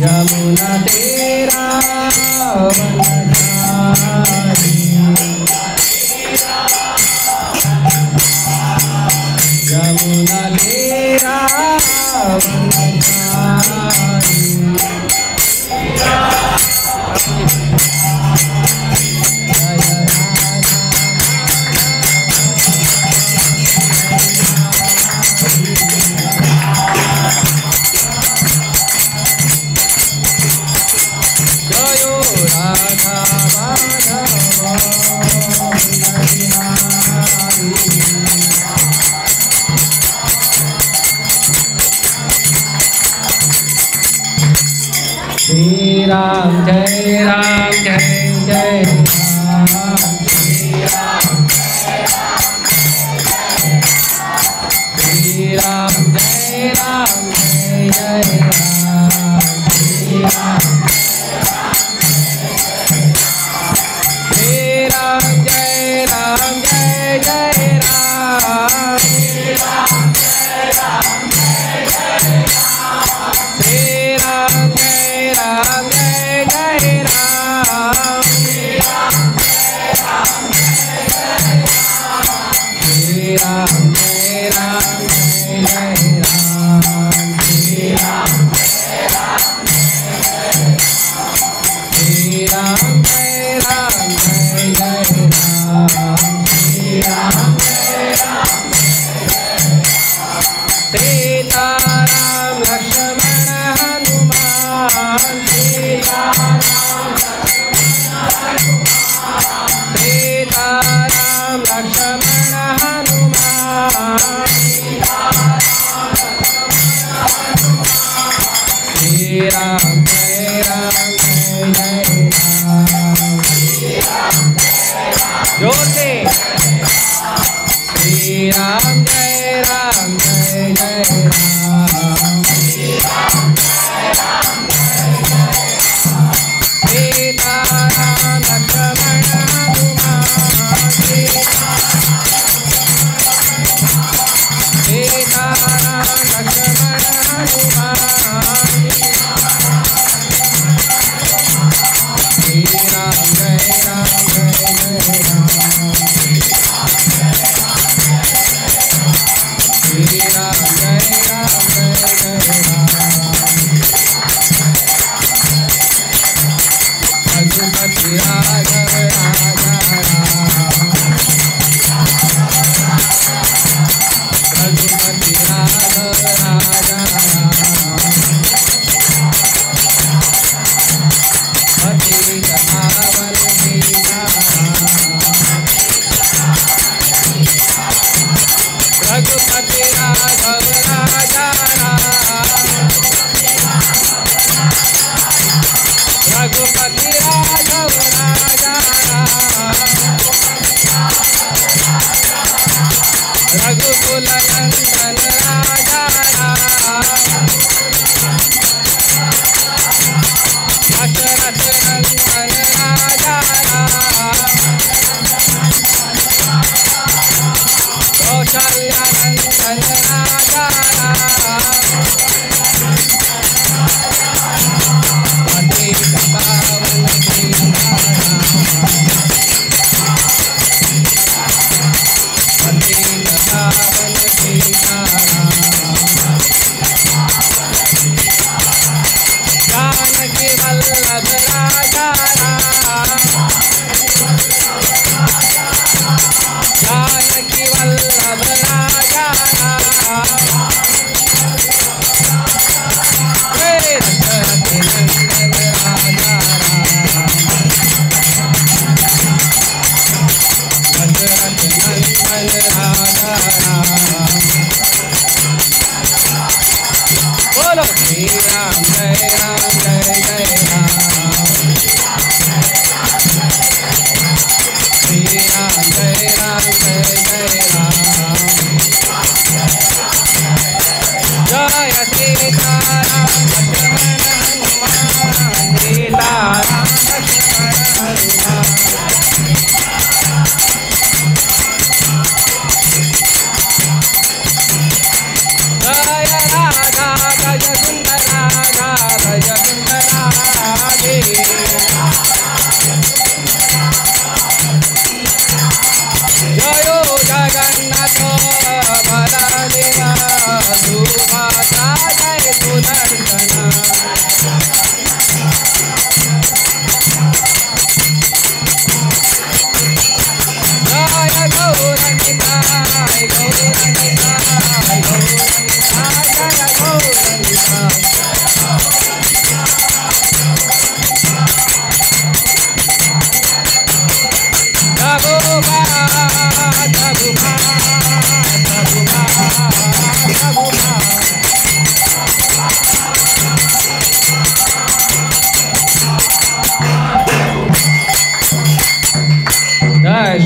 यमुना तेरा वनचारी, यमुना तेरा वनचारी। श्री राम जय राम जय जय राम, श्री राम जय राम जय जय राम, श्री राम जय राम जय जय राम, श्री राम जय राम जय राम जय राम, श्री राम जय राम जय राम, श्री राम श्री राम जय राम जय राम, श्री राम सीता राम लक्ष्मण हनुमान, सीता राम लक्ष्मण हनुमान, श्री राम जय राम जोर से, श्री राम जय राम जय राम, सीता राम लक्ष्मण हनुमान, सीता राम लक्ष्मण हनुमान, श्री राम जय राम जय राम, श्री राम जय राम जय राम, रघुपति राघव राजा राम, रघुपति राघव राजा राम, पतित पावन सीताराम, रघुपति राघव राजा राम, रघुपति राघव राजा राम, रघुकुल नंदन राजा राम, दशरथ नंदन राजा राम, कौशल्या नंदन राजा राम, पतित पावन सीताराम, पतित पावन सीताराम, जानकी वल्लभ राजा राम, जानकी वल्लभ राजा राम, दशरथ नंदन राजा राम, दशरथ नंदन राजा राम, बोलो श्री राम जय राम जय राम, श्री राम जय राम जय राम, जय सीताराम लक्ष्मण हनुमान, सीताराम लक्ष्मण हनुमान, जय राधा भज कुंद राधा भज कुंद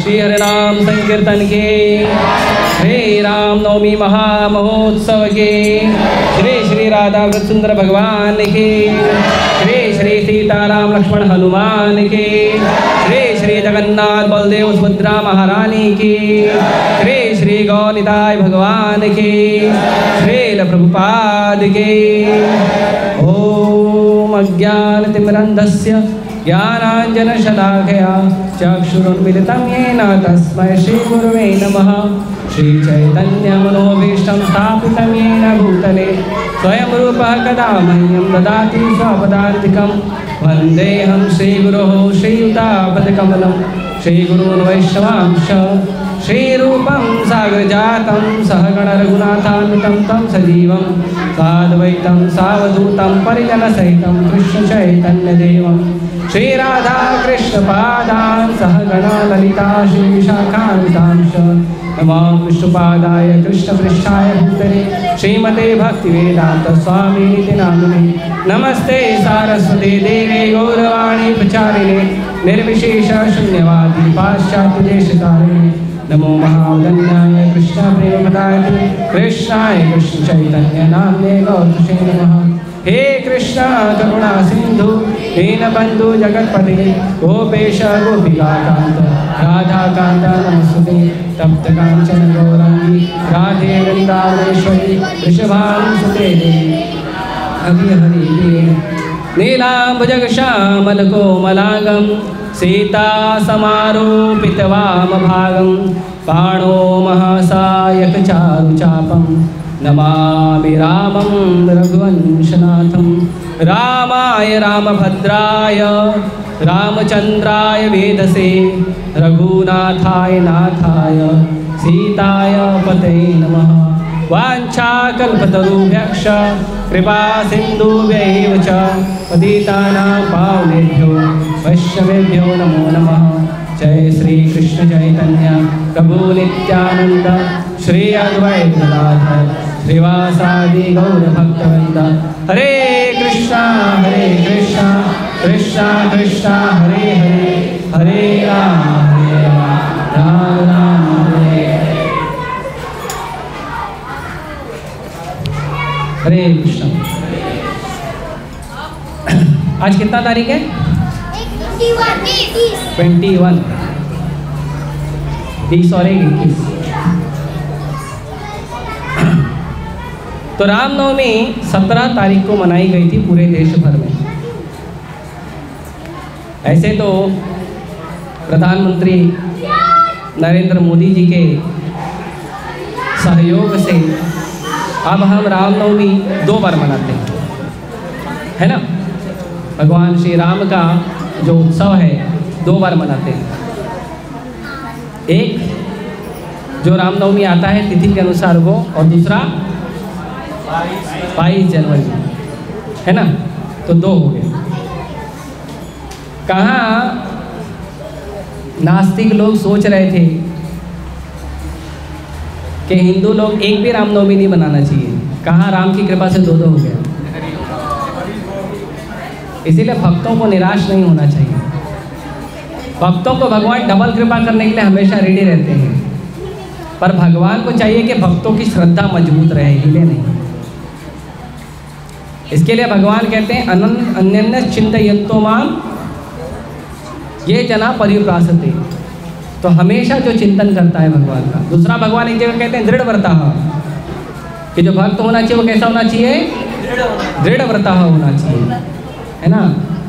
श्री हरि नाम संकीर्तन के, श्री राम नवमी महामहोत्सव के, श्री श्री राधा वृत सुंदर भगवान के, श्री श्री सीताराम लक्ष्मण हनुमान के, श्री श्री जगन्नाथ बलदेव सुभद्रा महारानी की, श्री श्री गौनिताय भगवान की, श्रील प्रभुपाद के। ओम अज्ञानतिमिरन्धस्य ज्ञानाञ्जनशलाकया चक्षुरुन्मिलितं येन तस्मै श्रीगुरुवे नमः। श्रीचैतन्यमनोभीष्टं स्थापितं येन भूतले स्वयं रूपः कदा मह्यं ददाति स्वपदान्तिकं। वन्देऽहं श्रीगुरोः श्रीयुतापदकमलं श्रीगुरून् वैष्णवांश श्रीरूपं सागरजातं सहगण रघुनाथान्वितं तं सजीवं साद्वैतं सावधूतं परिजनसहितं कृष्णचैतन्यदेवं श्रीराधा कृष्णपादान् सहगणा ललिता श्रीविशाखान्वितांश। नमो विष्णुपादाय कृष्णपृष्ठाय भूतले श्रीमते भक्तिवेदांत स्वामिनिति नामिने। नमस्ते सारस्वते देवे गौरवाणी प्रचारिणे निर्विशेष शून्यवादी पाश्चात्यदेशतारिणे। नमो महावदन्याय कृष्ण प्रेमदाय कृष्णाय कृष्ण चैतन्य नाम्ने गौतुषे नमः। हे कृष्ण करुणा सिंधु दीनबंधु जगत्पते गोपेश गोपिकाकांत राधाकांत नमस्ते। तप्त कांचन गौरांगी राधे वृंदावनेश्वरी वृषभानुसुते देवी हरि हरि। नीलाम्बुजगश्यामल कोमलांगं सीता समारोपित वामभागं बाणो महासायक चारुचापं नमामि रामं रघुवंशनाथं। रामाय रामभद्राय रामचंद्राय वेदसे रघुनाथाय नाथाय सीताय पतये नमः। वाञ्छाकल्पतरुभ्यश्च कृपा सिन्धुभ्यैव च पतितानां पावनेभ्यो वैष्णवेभ्यो नमो नमः। जय श्री कृष्ण चैतन्य प्रभु नित्यानंद श्री अद्वैत गदाधर श्रीवासादि गौर भक्तवृंद। हरे कृष्णा कृष्णा कृष्णा हरे हरे हरे राम राम राम हरे हरे कृष्ण। आज कितना तारीख है? 21 20 और 21। तो रामनवमी 17 तारीख को मनाई गई थी पूरे देश भर में। ऐसे तो प्रधानमंत्री नरेंद्र मोदी जी के सहयोग से अब हम रामनवमी 2 बार मनाते हैं, है ना। भगवान श्री राम का जो उत्सव है 2 बार मनाते हैं। एक जो रामनवमी आता है तिथि के अनुसार वो, और दूसरा 22 जनवरी, है ना। तो 2 हो गए। कहाँ नास्तिक लोग सोच रहे थे कि हिंदू लोग एक भी रामनवमी नहीं मनाना चाहिए, कहाँ राम की कृपा से 2 हो गया। इसीलिए भक्तों को निराश नहीं होना चाहिए। भक्तों को भगवान डबल कृपा करने के लिए हमेशा रेडी रहते हैं, पर भगवान को चाहिए कि भक्तों की श्रद्धा मजबूत रहे, हिले नहीं। इसके लिए भगवान कहते हैं अन्यन्य चिंतयन्तो माम ये जना परिप्रासते। तो हमेशा जो चिंतन करता है भगवान का। दूसरा भगवान एक जगह कहते हैं दृढ़ व्रतः, कि जो भक्त होना चाहिए वो कैसा होना चाहिए? दृढ़ व्रतः होना चाहिए, है ना।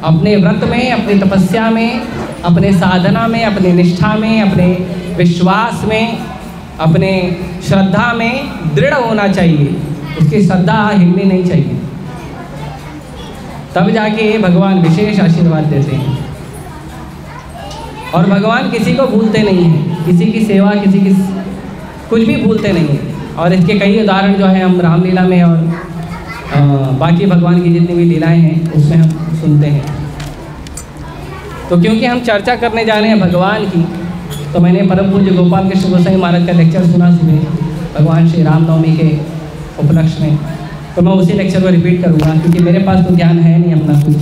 अपने व्रत में, अपनी तपस्या में, अपने साधना में, अपने निष्ठा में, अपने विश्वास में, अपने श्रद्धा में दृढ़ होना चाहिए। उसकी श्रद्धा हिलनी नहीं चाहिए, तब जाके भगवान विशेष आशीर्वाद देते हैं। और भगवान किसी को भूलते नहीं हैं, किसी की सेवा, किसी की कुछ भी भूलते नहीं हैं। और इसके कई उदाहरण जो है हम रामलीला में और बाकी भगवान की जितनी भी लीलाएं हैं उसमें हम सुनते हैं। तो क्योंकि हम चर्चा करने जा रहे हैं भगवान की, तो मैंने परम पूज्य गोपाल कृष्ण गोसाई महाराज का लेक्चर सुना सुबह भगवान श्री रामनवमी के उपलक्ष्य में। तो मैं उसी लेक्चर को रिपीट करूँगा, क्योंकि मेरे पास तो ज्ञान है नहीं अपना कुछ,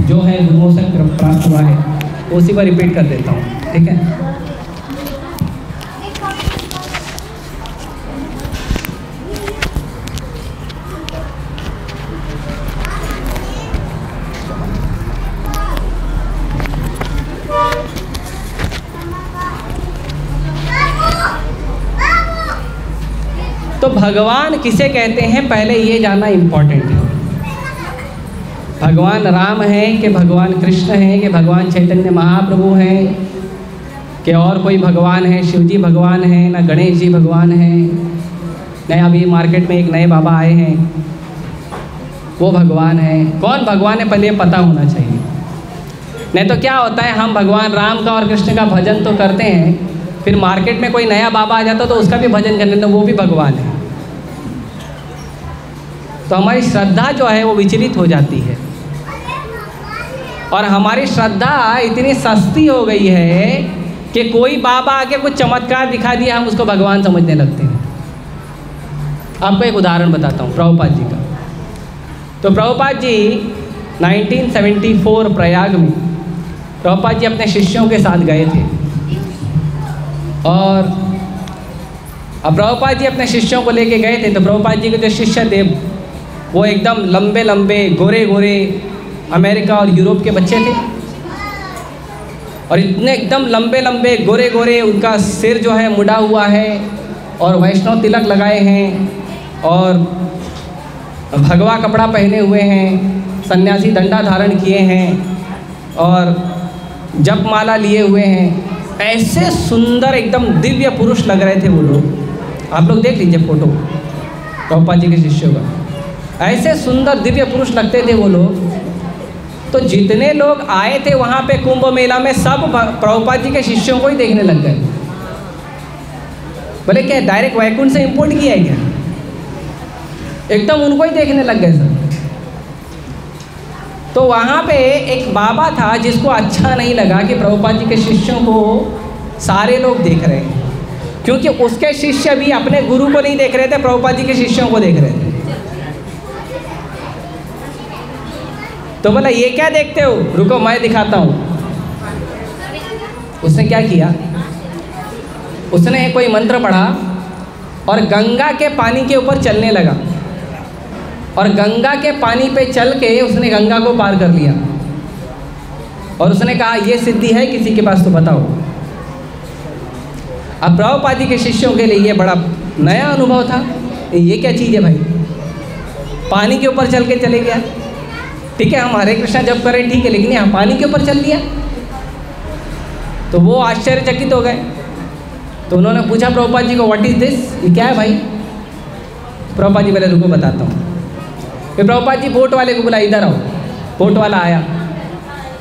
जो है गुरुओं से प्राप्त हुआ है उसी को रिपीट कर देता हूँ, ठीक है। भगवान किसे कहते हैं पहले ये जानना इम्पोर्टेंट है। भगवान राम हैं कि भगवान कृष्ण हैं कि भगवान चैतन्य महाप्रभु हैं कि और कोई भगवान है, शिव जी भगवान हैं ना गणेश जी भगवान हैं, नया अभी मार्केट में एक नए बाबा आए हैं वो भगवान है। कौन भगवान है पहले ये पता होना चाहिए। नहीं तो क्या होता है, हम भगवान राम का और कृष्ण का भजन तो करते हैं, फिर मार्केट में कोई नया बाबा आ जाता तो उसका भी भजन करते तो वो भी भगवान है। तो हमारी श्रद्धा जो है वो विचलित हो जाती है और हमारी श्रद्धा इतनी सस्ती हो गई है कि कोई बाबा आके कुछ चमत्कार दिखा दिया हम उसको भगवान समझने लगते हैं। आपको एक उदाहरण बताता हूँ प्रभुपाद जी का। तो प्रभुपाद जी 1974 प्रयाग में प्रभुपाद जी अपने शिष्यों के साथ गए थे और अब प्रभुपाद जी अपने शिष्यों को लेके गए थे। तो प्रभुपाद जी के जो शिष्य थे वो एकदम लंबे लंबे गोरे गोरे अमेरिका और यूरोप के बच्चे थे और इतने एकदम लंबे लंबे गोरे गोरे, उनका सिर जो है मुड़ा हुआ है और वैष्णव तिलक लगाए हैं और भगवा कपड़ा पहने हुए हैं, सन्यासी डंडा धारण किए हैं और जप माला लिए हुए हैं। ऐसे सुंदर एकदम दिव्य पुरुष लग रहे थे वो लोग। आप लोग देख लीजिए फोटो प्रभुपाद जी के शिष्यों का, ऐसे सुंदर दिव्य पुरुष लगते थे वो लोग। तो जितने लोग आए थे वहाँ पे कुंभ मेला में सब प्रभुपाद जी के शिष्यों को ही देखने लग गए। बोले क्या डायरेक्ट वैकुंठ से इंपोर्ट किया है क्या? एकदम उनको ही देखने लग गए सब। तो वहाँ पे एक बाबा था जिसको अच्छा नहीं लगा कि प्रभुपाद जी के शिष्यों को सारे लोग देख रहे हैं, क्योंकि उसके शिष्य भी अपने गुरु को नहीं देख रहे थे, प्रभुपाद जी के शिष्यों को देख रहे थे। तो बोला ये क्या देखते हो, रुको मैं दिखाता हूँ। उसने क्या किया, उसने कोई मंत्र पढ़ा और गंगा के पानी के ऊपर चलने लगा और गंगा के पानी पे चल के उसने गंगा को पार कर लिया और उसने कहा ये सिद्धि है किसी के पास तो बताओ। अब प्रभुपाद जी के शिष्यों के लिए ये बड़ा नया अनुभव था, ये क्या चीज़ है भाई, पानी के ऊपर चल के चले गया। ठीक है हम हरे कृष्णा जप करें ठीक है, लेकिन यहाँ पानी के ऊपर चल लिया। तो वो आश्चर्यचकित हो गए। तो उन्होंने पूछा प्रभुपाद जी को व्हाट इज़ दिस, ये क्या है भाई? प्रभुपाद जी बोले रुको बताता हूँ। फिर प्रभुपाद जी बोट वाले को बुला, इधर आओ। बोट वाला आया,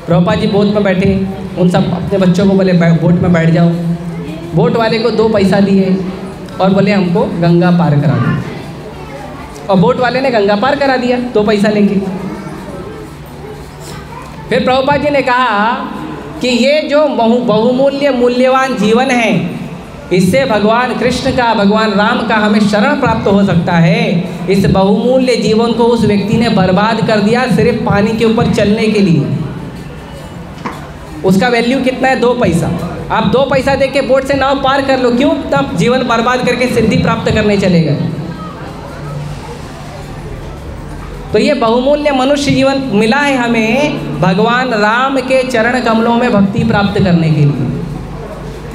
प्रभुपाद जी बोट में बैठे, उन सब अपने बच्चों को बोले बोट में बैठ जाओ। बोट वाले को 2 पैसा दिए और बोले हमको गंगा पार करा दो, और बोट वाले ने गंगा पार करा दिया 2 पैसा लेके। फिर प्रभुपाद जी ने कहा कि ये जो बहुमूल्य मूल्यवान जीवन है, इससे भगवान कृष्ण का, भगवान राम का हमें शरण प्राप्त हो सकता है। इस बहुमूल्य जीवन को उस व्यक्ति ने बर्बाद कर दिया सिर्फ पानी के ऊपर चलने के लिए। उसका वैल्यू कितना है? 2 पैसा। आप 2 पैसा दे के बोट से नाव पार कर लो, क्यों तब जीवन बर्बाद करके सिद्धि प्राप्त करने चले गए? तो ये बहुमूल्य मनुष्य जीवन मिला है हमें भगवान राम के चरण कमलों में भक्ति प्राप्त करने के लिए।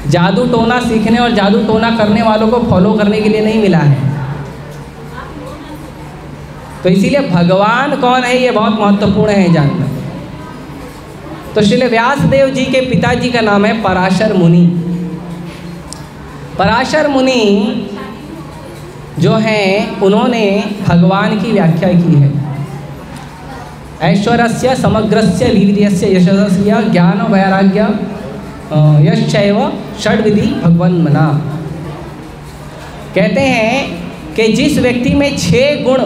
जादू टोना सीखने और जादू टोना करने वालों को फॉलो करने के लिए नहीं मिला है। तो इसीलिए भगवान कौन है ये बहुत महत्वपूर्ण है जानना। तो श्री व्यासदेव जी के पिताजी का नाम है पराशर मुनि। पराशर मुनि जो हैं उन्होंने भगवान की व्याख्या की है। ऐश्वर्यस्य समग्रस्य वीर्यस्य यशस्य ज्ञान वैराग्य यश्चैव षड्विधि भगवन्मना। कहते हैं कि जिस व्यक्ति में 6 गुण,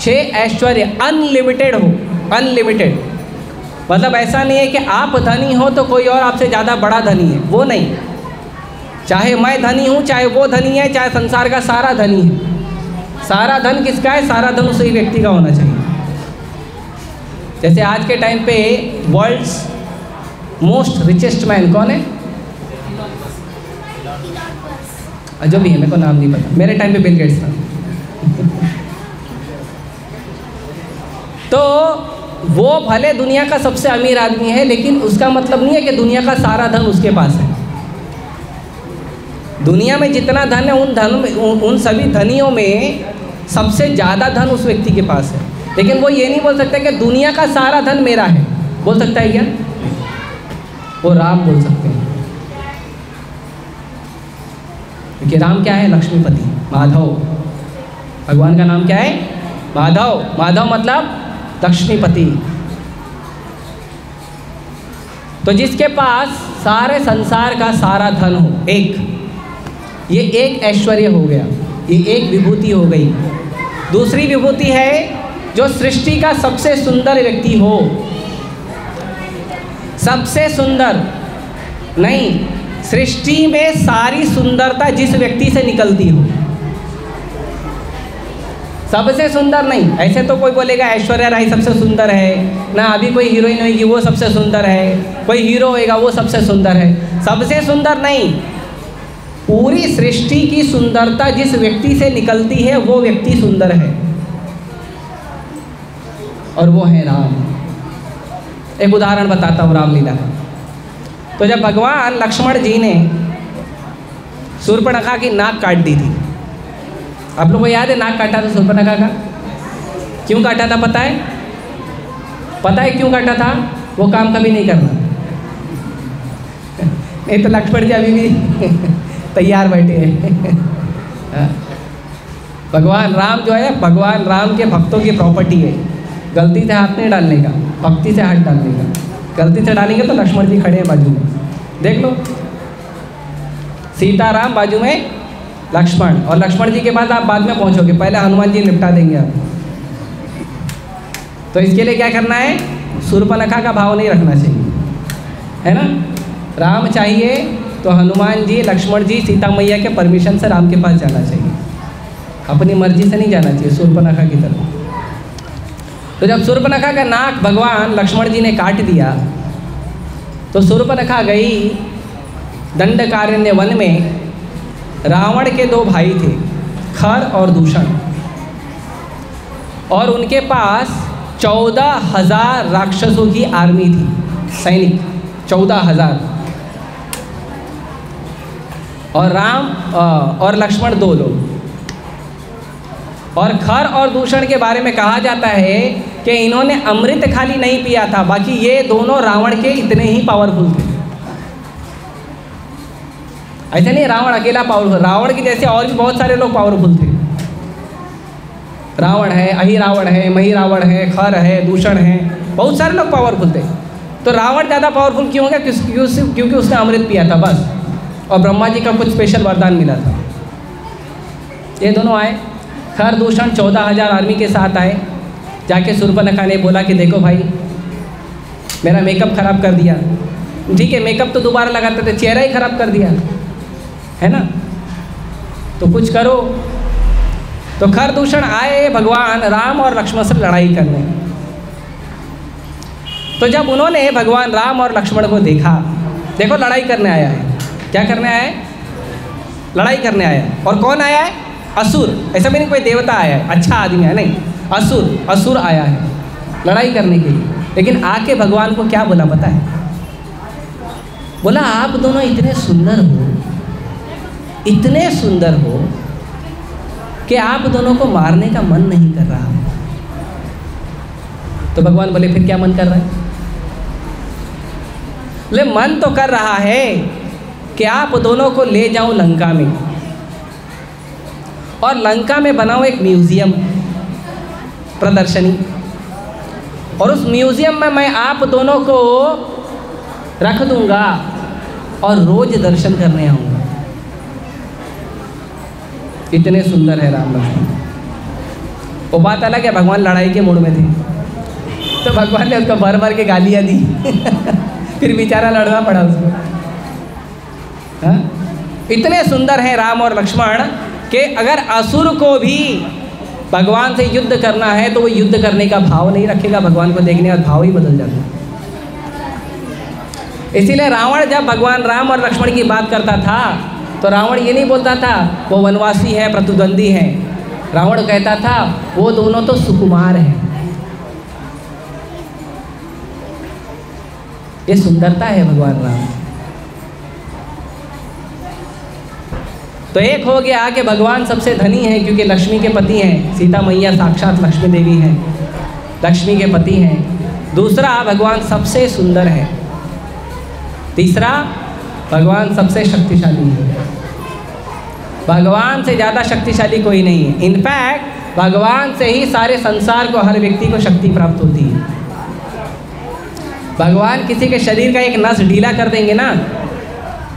6 ऐश्वर्य अनलिमिटेड हो, अनलिमिटेड मतलब ऐसा नहीं है कि आप धनी हो तो कोई और आपसे ज़्यादा बड़ा धनी है, वो नहीं। चाहे मैं धनी हूँ, चाहे वो धनी है, चाहे संसार का सारा धनी है। सारा धन किसका है? सारा धन उसी व्यक्ति का होना चाहिए। जैसे आज के टाइम पे वर्ल्ड्स मोस्ट रिचेस्ट मैन कौन है? जो भी है, मेरे को नाम नहीं पता, मेरे टाइम पे बिल गेट्स था। तो वो भले दुनिया का सबसे अमीर आदमी है, लेकिन उसका मतलब नहीं है कि दुनिया का सारा धन उसके पास है। दुनिया में जितना धन है उन सभी धनियों में सबसे ज़्यादा धन उस व्यक्ति के पास है, लेकिन वो ये नहीं बोल सकता कि दुनिया का सारा धन मेरा है। बोल सकता है क्या? वो राम बोल सकते हैं, क्योंकि राम क्या है? लक्ष्मीपति, माधव। भगवान का नाम क्या है? माधव। माधव मतलब लक्ष्मीपति। तो जिसके पास सारे संसार का सारा धन हो, ये एक ऐश्वर्य हो गया, ये एक विभूति हो गई। दूसरी विभूति है जो सृष्टि का सबसे सुंदर व्यक्ति हो। सबसे सुंदर नहीं, सृष्टि में सारी सुंदरता जिस व्यक्ति से निकलती हो। सबसे सुंदर नहीं, ऐसे तो कोई बोलेगा ऐश्वर्या राय सबसे सुंदर है ना, अभी कोई हीरोइन होगी वो सबसे सुंदर है, कोई हीरो होएगा वो सबसे सुंदर है। सबसे सुंदर नहीं, पूरी सृष्टि की सुंदरता जिस व्यक्ति से निकलती है वो व्यक्ति सुंदर है, और वो है राम। एक उदाहरण बताता हूँ रामलीला का। तो जब भगवान लक्ष्मण जी ने शूर्पणखा की नाक काट दी थी, आप लोगों को याद है नाक काटा था शूर्पणखा का? क्यों काटा था पता है? पता है क्यों काटा था? वो काम कभी नहीं करना। नहीं तो लक्ष्मण जी अभी भी तैयार बैठे हैं। भगवान राम जो है, भगवान राम के भक्तों की प्रॉपर्टी है। गलती से हाथ नहीं डालने का, भक्ति से हाथ डालने का। गलती से डालेंगे तो लक्ष्मण जी खड़े हैं बाजू में, देख लो। सीताराम बाजू में लक्ष्मण, और लक्ष्मण जी के बाद आप बाद में पहुंचोगे, पहले हनुमान जी निपटा देंगे आप। तो इसके लिए क्या करना है? शूर्पणखा का भाव नहीं रखना चाहिए, है ना। राम चाहिए तो हनुमान जी, लक्ष्मण जी, सीता मैया के परमिशन से राम के पास जाना चाहिए, अपनी मर्जी से नहीं जाना चाहिए शूर्पणखा की तरफ। तो जब शूर्पणखा का नाक भगवान लक्ष्मण जी ने काट दिया तो शूर्पणखा गई दंडकारण्य वन में। रावण के दो भाई थे, खर और दूषण, और उनके पास 14,000 राक्षसों की आर्मी थी, सैनिक 14,000। और राम और लक्ष्मण दो लोग। और खर और दूषण के बारे में कहा जाता है कि इन्होंने अमृत खाली नहीं पिया था, बाकी ये दोनों रावण के इतने ही पावरफुल थे। ऐसे नहीं रावण अकेला पावरफुल, रावण के जैसे और भी बहुत सारे लोग पावरफुल थे। रावण है, अहिरावण है, महिरावण है, खर है, दूषण है, बहुत सारे लोग पावरफुल थे। तो रावण ज़्यादा पावरफुल क्यों हो गया? क्योंकि उसने अमृत पिया था बस, और ब्रह्मा जी का कुछ स्पेशल वरदान मिला था। ये दोनों आए, खर दूषण 14,000 आर्मी के साथ आए। जाके शूर्पणखा ने बोला कि देखो भाई, मेरा मेकअप ख़राब कर दिया। ठीक है, मेकअप तो दोबारा लगाते थे, चेहरा ही ख़राब कर दिया, है ना, तो कुछ करो। तो खर दूषण आए भगवान राम और लक्ष्मण से लड़ाई करने। तो जब उन्होंने भगवान राम और लक्ष्मण को देखा, देखो लड़ाई करने आया है, क्या करने आया है? लड़ाई करने आया है। और कौन आया है? असुर। ऐसा भी नहीं कोई देवता आया है, अच्छा आदमी है, नहीं, असुर आया है लड़ाई करने के लिए। लेकिन आके भगवान को क्या बोला पता है? बोला आप दोनों इतने सुंदर हो, इतने सुंदर हो कि आप दोनों को मारने का मन नहीं कर रहा। तो भगवान बोले फिर क्या मन कर रहा है? ले मन तो कर रहा है कि आप दोनों को ले जाऊं लंका में, और लंका में बनाऊं एक म्यूजियम, प्रदर्शनी, और उस म्यूजियम में मैं आप दोनों को रख दूंगा और रोज दर्शन करने आऊँगा। इतने सुंदर है राम लक्ष्मण। वो बात अलग है, भगवान लड़ाई के मूड में थे तो भगवान ने उसको भर भर के गालियाँ दी फिर बेचारा लड़ना पड़ा उसको। हाँ? इतने सुंदर हैं राम और लक्ष्मण कि अगर असुर को भी भगवान से युद्ध करना है तो वो युद्ध करने का भाव नहीं रखेगा, भगवान को देखने का भाव ही बदल जाता है। इसीलिए रावण जब भगवान राम और लक्ष्मण की बात करता था तो रावण ये नहीं बोलता था वो वनवासी है, प्रतिद्वंदी है। रावण कहता था वो दोनों तो सुकुमार हैं। ये सुंदरता है भगवान राम। तो एक हो गया कि भगवान सबसे धनी हैं क्योंकि लक्ष्मी के पति हैं, सीता मैया साक्षात लक्ष्मी देवी हैं, लक्ष्मी के पति हैं। दूसरा, भगवान सबसे सुंदर है। तीसरा, भगवान सबसे शक्तिशाली है। भगवान से ज़्यादा शक्तिशाली कोई नहीं है। इनफैक्ट भगवान से ही सारे संसार को, हर व्यक्ति को शक्ति प्राप्त होती है। भगवान किसी के शरीर का एक नस ढीला कर देंगे ना,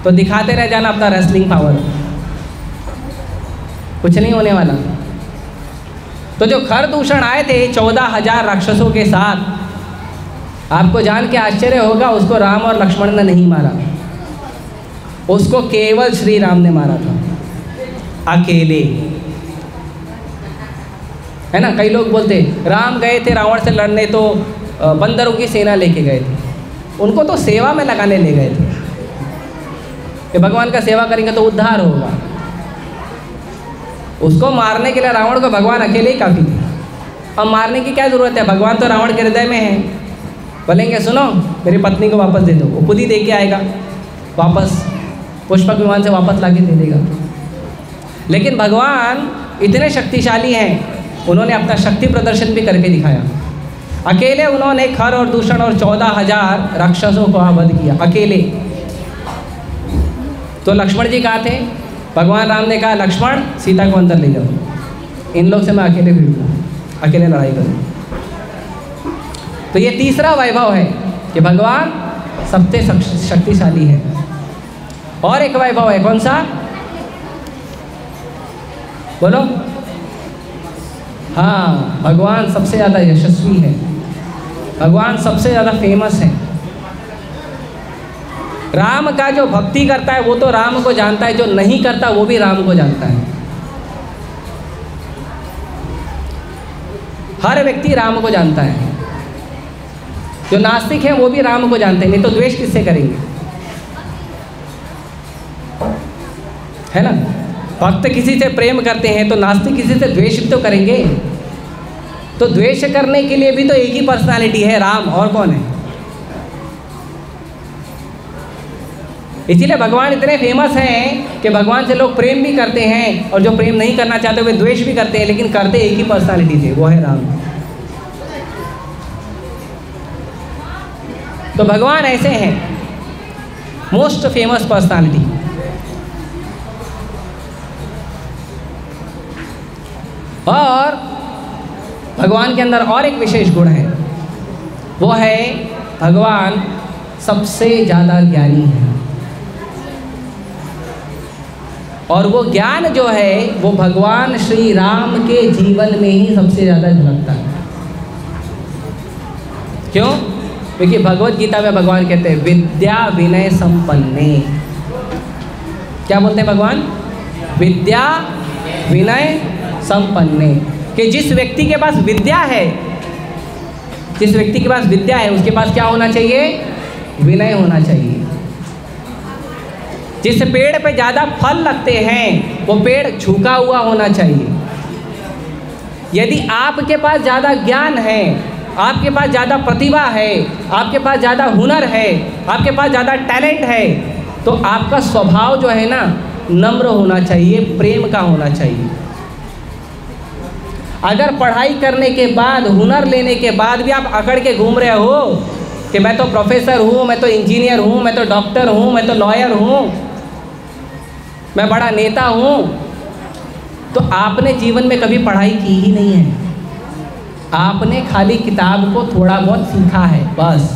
तो दिखाते रह जाना अपना रेसलिंग पावर, कुछ नहीं होने वाला। तो जो खरदूषण आए थे 14,000 राक्षसों के साथ, आपको जान के आश्चर्य होगा, उसको राम और लक्ष्मण ने नहीं मारा, उसको केवल श्री राम ने मारा था, अकेले। है ना, कई लोग बोलते राम गए थे रावण से लड़ने तो बंदरों की सेना लेके गए थे, उनको तो सेवा में लगाने ले गए थे कि भगवान का सेवा करेंगे तो उद्धार होगा। उसको मारने के लिए रावण को भगवान अकेले ही काफ़ी थे। अब मारने की क्या ज़रूरत है, भगवान तो रावण के हृदय में है। बोलेंगे सुनो मेरी पत्नी को वापस दे दो, वो खुद ही दे के आएगा वापस, पुष्पक विमान से वापस ला के दे देगा। लेकिन भगवान इतने शक्तिशाली हैं, उन्होंने अपना शक्ति प्रदर्शन भी करके दिखाया। अकेले उन्होंने खर और दूषण और 14,000 राक्षसों को वध किया अकेले। तो लक्ष्मण जी कहाँ थे? भगवान राम ने कहा लक्ष्मण सीता को अंदर ले जाओ, इन लोग से मैं अकेले भिड़ूंगा, अकेले लड़ाई करूँ। तो ये तीसरा वैभव है कि भगवान सबसे शक्तिशाली है। और एक वैभव है, कौन सा? बोलो। हाँ, भगवान सबसे ज़्यादा यशस्वी है, भगवान सबसे ज़्यादा फेमस है। राम का जो भक्ति करता है वो तो राम को जानता है, जो नहीं करता वो भी राम को जानता है। हर व्यक्ति राम को जानता है, जो नास्तिक है वो भी राम को जानते हैं, नहीं तो द्वेष किससे करेंगे? है ना, भक्त किसी से प्रेम करते हैं तो नास्तिक किसी से द्वेष भी तो करेंगे। तो द्वेष करने के लिए भी तो एक ही पर्सनालिटी है, राम, और कौन है? इसीलिए भगवान इतने फेमस हैं कि भगवान से लोग प्रेम भी करते हैं और जो प्रेम नहीं करना चाहते वे द्वेष भी करते हैं, लेकिन करते एक ही पर्सनालिटी थे, वो है राम। तो भगवान ऐसे हैं, मोस्ट फेमस पर्सनालिटी। और भगवान के अंदर और एक विशेष गुण है, वो है भगवान सबसे ज़्यादा ज्ञानी है। और वो ज्ञान जो है वो भगवान श्री राम के जीवन में ही सबसे ज़्यादा झलकता है। क्यों? क्योंकि भगवत गीता में भगवान कहते हैं विद्या विनय संपन्ने। क्या बोलते हैं भगवान? विद्या विनय संपन्ने। कि जिस व्यक्ति के पास विद्या है, जिस व्यक्ति के पास विद्या है उसके पास क्या होना चाहिए? विनय होना चाहिए। जिस पेड़ पे ज़्यादा फल लगते हैं वो पेड़ झुका हुआ होना चाहिए। यदि आपके पास ज़्यादा ज्ञान है, आपके पास ज़्यादा प्रतिभा है, आपके पास ज़्यादा हुनर है, आपके पास ज़्यादा टैलेंट है, तो आपका स्वभाव जो है ना नम्र होना चाहिए, प्रेम का होना चाहिए। अगर पढ़ाई करने के बाद, हुनर लेने के बाद भी आप अकड़ के घूम रहे हो कि मैं तो प्रोफेसर हूँ, मैं तो इंजीनियर हूँ, मैं तो डॉक्टर हूँ, मैं तो लॉयर हूँ, मैं बड़ा नेता हूँ, तो आपने जीवन में कभी पढ़ाई की ही नहीं है। आपने खाली किताब को थोड़ा बहुत सीखा है बस।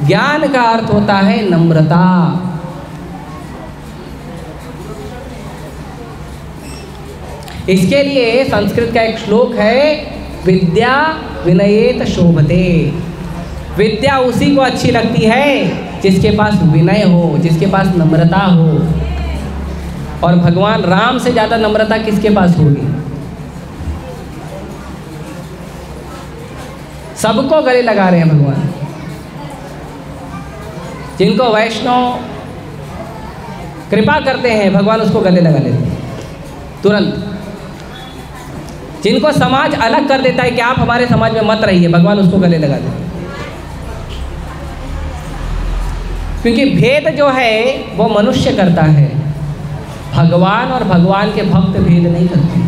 ज्ञान का अर्थ होता है नम्रता। इसके लिए संस्कृत का एक श्लोक है, विद्या विनयेत शोभते। विद्या उसी को अच्छी लगती है जिसके पास विनय हो, जिसके पास नम्रता हो। और भगवान राम से ज़्यादा नम्रता किसके पास होगी? सबको गले लगा रहे हैं भगवान। जिनको वैष्णव कृपा करते हैं भगवान उसको गले लगा लेते हैं तुरंत। जिनको समाज अलग कर देता है कि आप हमारे समाज में मत रहिए, भगवान उसको गले लगा देते हैं। क्योंकि भेद जो है वो मनुष्य करता है, भगवान और भगवान के भक्त भेद नहीं करते,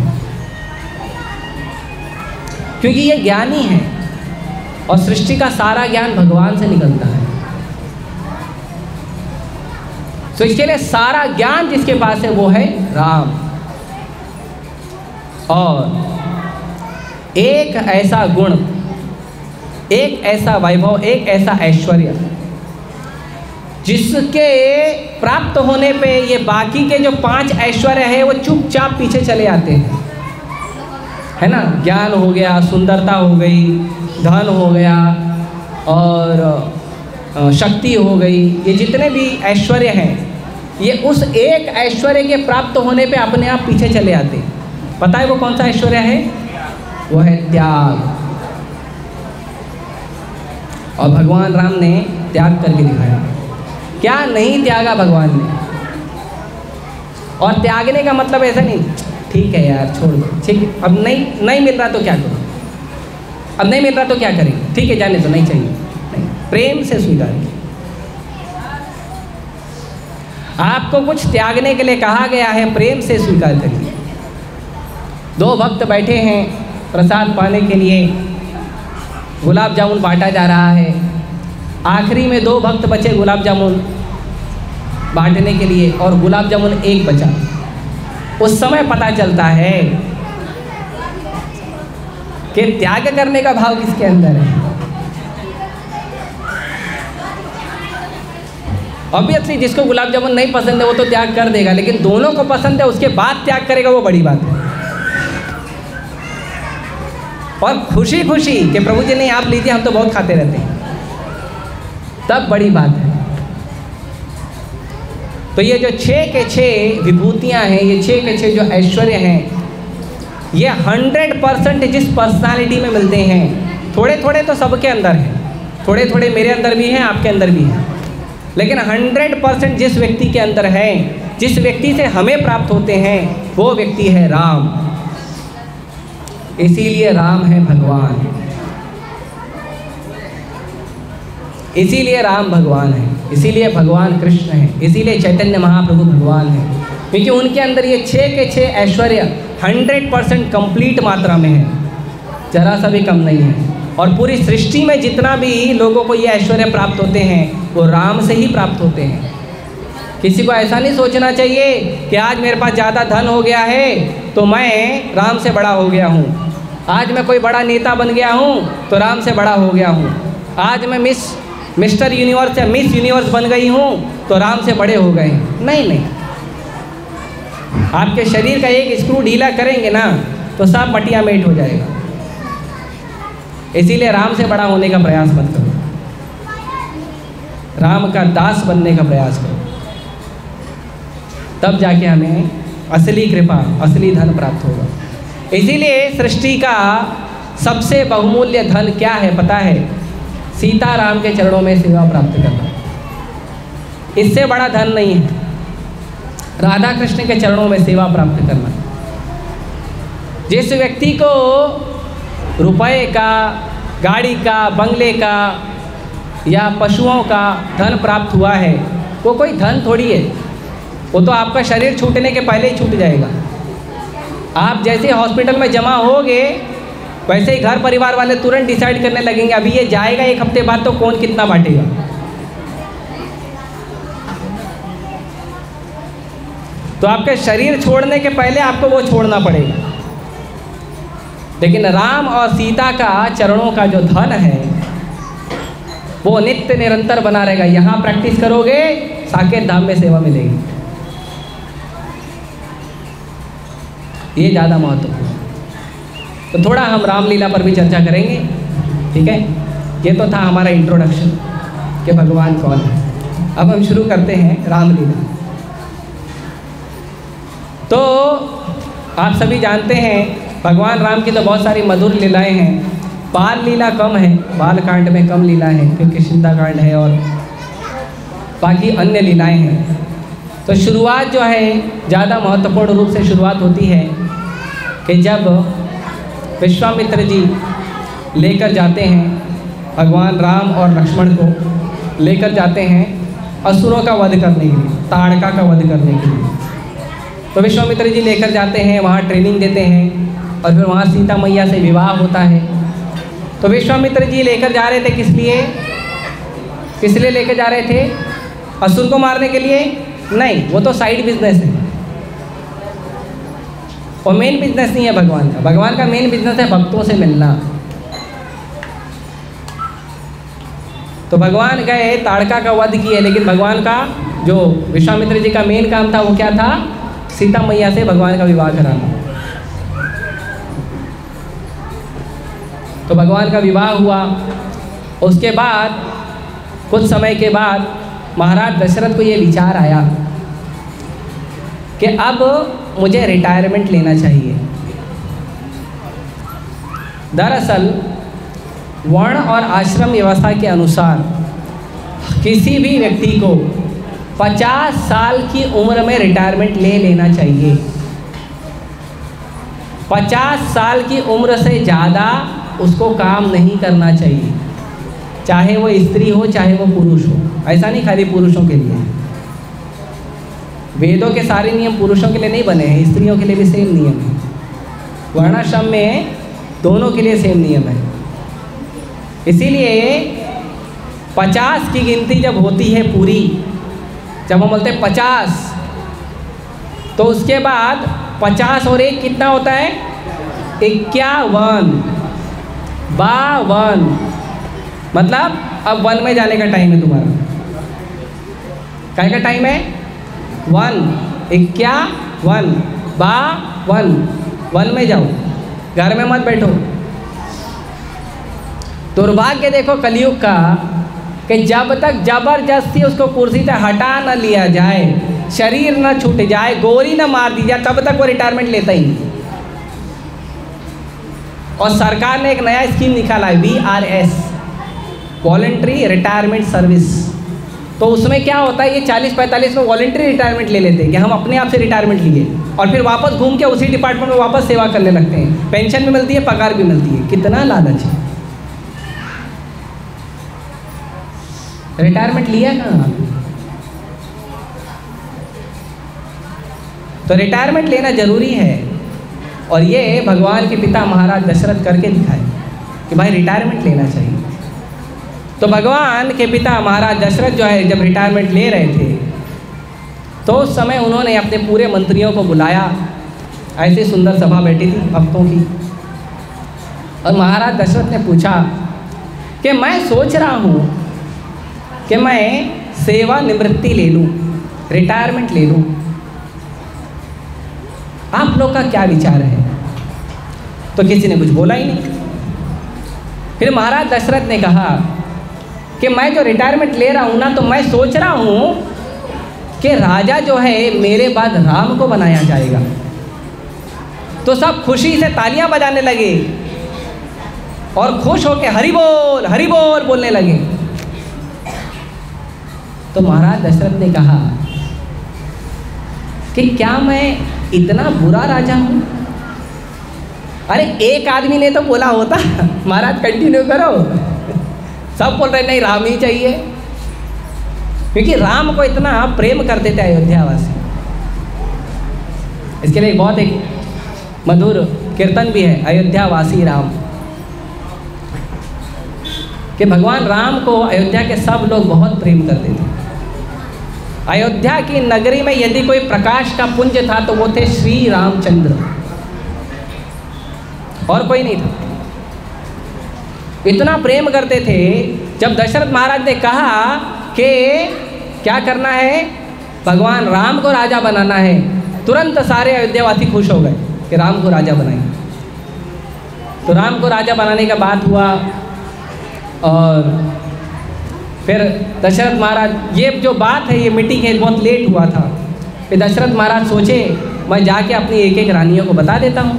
क्योंकि ये ज्ञानी है और सृष्टि का सारा ज्ञान भगवान से निकलता है। तो इसके लिए सारा ज्ञान जिसके पास है वो है राम। और एक ऐसा गुण, एक ऐसा वैभव, एक ऐसा ऐश्वर्य जिसके प्राप्त होने पे ये बाकी के जो 5 ऐश्वर्य है वो चुपचाप पीछे चले आते हैं, है ना। ज्ञान हो गया, सुंदरता हो गई, धन हो गया और शक्ति हो गई, ये जितने भी ऐश्वर्य हैं ये उस एक ऐश्वर्य के प्राप्त होने पे अपने आप पीछे चले आते हैं। पता है वो कौन सा ऐश्वर्य है? वो है त्याग। और भगवान राम ने त्याग करके दिखाया। क्या नहीं त्यागा भगवान ने। और त्यागने का मतलब ऐसा नहीं ठीक है यार छोड़ दो, ठीक है अब नहीं मिल रहा तो क्या करो, अब नहीं मिल रहा तो क्या करें, ठीक है जाने तो नहीं चाहिए, नहीं, प्रेम से स्वीकार किया। आपको कुछ त्यागने के लिए कहा गया है, प्रेम से स्वीकार करिए। 2 भक्त बैठे हैं प्रसाद पाने के लिए, गुलाब जामुन बांटा जा रहा है। आखिरी में 2 भक्त बचे गुलाब जामुन बांटने के लिए और गुलाब जामुन एक बचा। उस समय पता चलता है कि त्याग करने का भाव किसके अंदर है। ऑब्वियसली जिसको गुलाब जामुन नहीं पसंद है वो तो त्याग कर देगा, लेकिन दोनों को पसंद है उसके बाद त्याग करेगा, वो बड़ी बात है। और खुशी खुशी कि प्रभु जी नहीं आप लीजिए हम तो बहुत खाते रहते हैं, तब बड़ी बात है। तो ये जो 6 के 6 विभूतियाँ हैं, ये 6 के 6 जो ऐश्वर्य हैं, ये 100% जिस पर्सनालिटी में मिलते हैं, थोड़े थोड़े तो सबके अंदर हैं, थोड़े थोड़े मेरे अंदर भी हैं, आपके अंदर भी हैं, लेकिन 100% जिस व्यक्ति के अंदर है, जिस व्यक्ति से हमें प्राप्त होते हैं, वो व्यक्ति है राम। इसीलिए राम है भगवान, इसीलिए राम भगवान है, इसीलिए भगवान कृष्ण है, इसीलिए चैतन्य महाप्रभु भगवान है, क्योंकि उनके अंदर ये 6 के 6 ऐश्वर्य 100% कंप्लीट मात्रा में है, जरा सा भी कम नहीं है। और पूरी सृष्टि में जितना भी लोगों को ये ऐश्वर्य प्राप्त होते हैं वो राम से ही प्राप्त होते हैं। किसी को ऐसा नहीं सोचना चाहिए कि आज मेरे पास ज़्यादा धन हो गया है तो मैं राम से बड़ा हो गया हूँ, आज मैं कोई बड़ा नेता बन गया हूँ तो राम से बड़ा हो गया हूँ, आज मैं मिस्टर यूनिवर्स या मिस यूनिवर्स बन गई हूँ तो राम से बड़े हो गए। नहीं नहीं, आपके शरीर का एक स्क्रू ढीला करेंगे ना तो सब मटिया मेट हो जाएगा। इसीलिए राम से बड़ा होने का प्रयास मत करो, राम का दास बनने का प्रयास करो, तब जाके हमें असली कृपा, असली धन प्राप्त होगा। इसीलिए सृष्टि का सबसे बहुमूल्य धन क्या है पता है? सीता राम के चरणों में सेवा प्राप्त करना, इससे बड़ा धन नहीं है। राधा कृष्ण के चरणों में सेवा प्राप्त करना। जिस व्यक्ति को रुपए का, गाड़ी का, बंगले का या पशुओं का धन प्राप्त हुआ है, वो कोई धन थोड़ी है, वो तो आपका शरीर छूटने के पहले ही छूट जाएगा। आप जैसे हॉस्पिटल में जमा होगे वैसे ही घर परिवार वाले तुरंत डिसाइड करने लगेंगे अभी ये जाएगा 1 हफ्ते बाद तो कौन कितना बांटेगा। तो आपके शरीर छोड़ने के पहले आपको वो छोड़ना पड़ेगा। लेकिन राम और सीता का चरणों का जो धन है वो नित्य निरंतर बना रहेगा। यहाँ प्रैक्टिस करोगे, साकेत धाम में सेवा मिलेगी। ये ज़्यादा महत्वपूर्ण। तो थोड़ा हम रामलीला पर भी चर्चा करेंगे, ठीक है। ये तो था हमारा इंट्रोडक्शन कि भगवान कौन है। अब हम शुरू करते हैं रामलीला। तो आप सभी जानते हैं भगवान राम की तो बहुत सारी मधुर लीलाएं हैं। बाल लीला कम है, बाल कांड में कम लीला है क्योंकि किष्किंधा कांड है और बाकी अन्य लीलाएं हैं। तो शुरुआत जो है ज़्यादा महत्वपूर्ण रूप से शुरुआत होती है कि जब विश्वामित्र जी लेकर जाते हैं भगवान राम और लक्ष्मण को लेकर जाते हैं असुरों का वध करने के लिए, ताड़का का वध करने के लिए। तो विश्वामित्र जी लेकर जाते हैं, वहाँ ट्रेनिंग देते हैं और फिर वहाँ सीता मैया से विवाह होता है। तो विश्वामित्र जी लेकर जा रहे थे किस लिए लेकर जा रहे थे? असुर को मारने के लिए नहीं, वो तो साइड बिजनेस है, और मेन बिजनेस नहीं है भगवान का। भगवान का मेन बिजनेस है भक्तों से मिलना। तो भगवान गए, ताड़का का वध किए, लेकिन भगवान का जो विश्वामित्र जी का मेन काम था वो क्या था? सीता मैया से भगवान का विवाह कराना। तो भगवान का विवाह हुआ। उसके बाद कुछ समय के बाद महाराज दशरथ को ये विचार आया कि अब मुझे रिटायरमेंट लेना चाहिए। दरअसल वर्ण और आश्रम व्यवस्था के अनुसार किसी भी व्यक्ति को 50 साल की उम्र में रिटायरमेंट ले लेना चाहिए। 50 साल की उम्र से ज़्यादा उसको काम नहीं करना चाहिए, चाहे वो स्त्री हो चाहे वो पुरुष हो। ऐसा नहीं खाली पुरुषों के लिए, वेदों के सारे नियम पुरुषों के लिए नहीं बने हैं, स्त्रियों के लिए भी सेम नियम है। वर्णाश्रम में दोनों के लिए सेम नियम है। इसीलिए 50 की गिनती जब होती है पूरी, जब हम बोलते हैं 50, तो उसके बाद 50 और 1 कितना होता है? 51, 52। मतलब अब 1 में जाने का टाइम है तुम्हारा। क्या का टाइम है? 1, 51, 52, 1 में जाओ, घर में मत बैठो। दुर्भाग्य देखो कलयुग का कि जब तक जबरदस्ती उसको कुर्सी से हटा न लिया जाए, शरीर न छूट जाए, गोली न मार दी जाए, तब तक वो रिटायरमेंट लेता ही नहीं। और सरकार ने एक नया स्कीम निकाला है, VRS, वॉलंटरी रिटायरमेंट सर्विस। तो उसमें क्या होता है, ये 40-45 में वॉलंटरी रिटायरमेंट ले लेते हैं कि हम अपने आप से रिटायरमेंट लिए, और फिर वापस घूम के उसी डिपार्टमेंट में वापस सेवा करने लगते हैं। पेंशन भी मिलती है, पगार भी मिलती है। कितना लालच है। रिटायरमेंट लिया कहाँ? तो रिटायरमेंट लेना जरूरी है, और ये भगवान के पिता महाराज दशरथ करके दिखाए कि भाई रिटायरमेंट लेना चाहिए। तो भगवान के पिता महाराज दशरथ जो है जब रिटायरमेंट ले रहे थे, तो उस समय उन्होंने अपने पूरे मंत्रियों को बुलाया। ऐसी सुंदर सभा बैठी थी भक्तों की, और महाराज दशरथ ने पूछा कि मैं सोच रहा हूँ कि मैं सेवा निवृत्ति ले लूँ, रिटायरमेंट ले लूँ, आप लोग का क्या विचार है? तो किसी ने कुछ बोला ही नहीं। फिर महाराज दशरथ ने कहा कि मैं जो रिटायरमेंट ले रहा हूँ ना, तो मैं सोच रहा हूँ कि राजा जो है मेरे बाद राम को बनाया जाएगा। तो सब खुशी से तालियां बजाने लगे और खुश होकर हरि बोल बोलने लगे। तो महाराज दशरथ ने कहा कि क्या मैं इतना बुरा राजा हूँ? अरे एक आदमी ने तो बोला होता। महाराज कंटिन्यू करो। सब बोल रहे नहीं, राम ही चाहिए, क्योंकि राम को इतना प्रेम करते थे अयोध्यावासी। इसके लिए बहुत एक मधुर कीर्तन भी है, अयोध्यावासी राम, कि भगवान राम को अयोध्या के सब लोग बहुत प्रेम करते थे। अयोध्या की नगरी में यदि कोई प्रकाश का पुंज था तो वो थे श्री रामचंद्र, और कोई नहीं था। इतना प्रेम करते थे। जब दशरथ महाराज ने कहा कि क्या करना है, भगवान राम को राजा बनाना है, तुरंत सारे अयोध्यावासी खुश हो गए कि राम को राजा बनाएंगे। तो राम को राजा बनाने का बात हुआ, और फिर दशरथ महाराज, ये जो बात है ये मीटिंग है बहुत लेट हुआ था। फिर दशरथ महाराज सोचे मैं जाके अपनी एक एक रानियों को बता देता हूँ,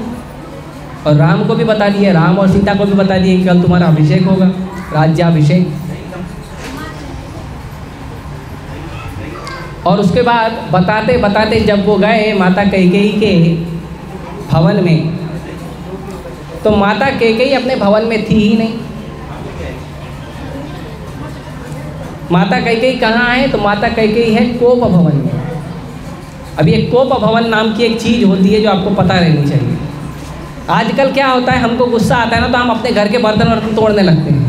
और राम को भी बता दिए, राम और सीता को भी बता दिए कि कल तुम्हारा अभिषेक होगा, राज्याभिषेक। और उसके बाद बताते बताते जब वो गए माता कैकेयी के भवन में, तो माता कैकेयी अपने भवन में थी ही नहीं। माता कैकेयी कहाँ है? तो माता कैकेयी है कोप भवन में। अभी एक कोप भवन नाम की एक चीज़ होती है जो आपको पता रहनी चाहिए। आजकल क्या होता है, हमको गुस्सा आता है ना तो हम अपने घर के बर्तन वर्तन तोड़ने लगते हैं,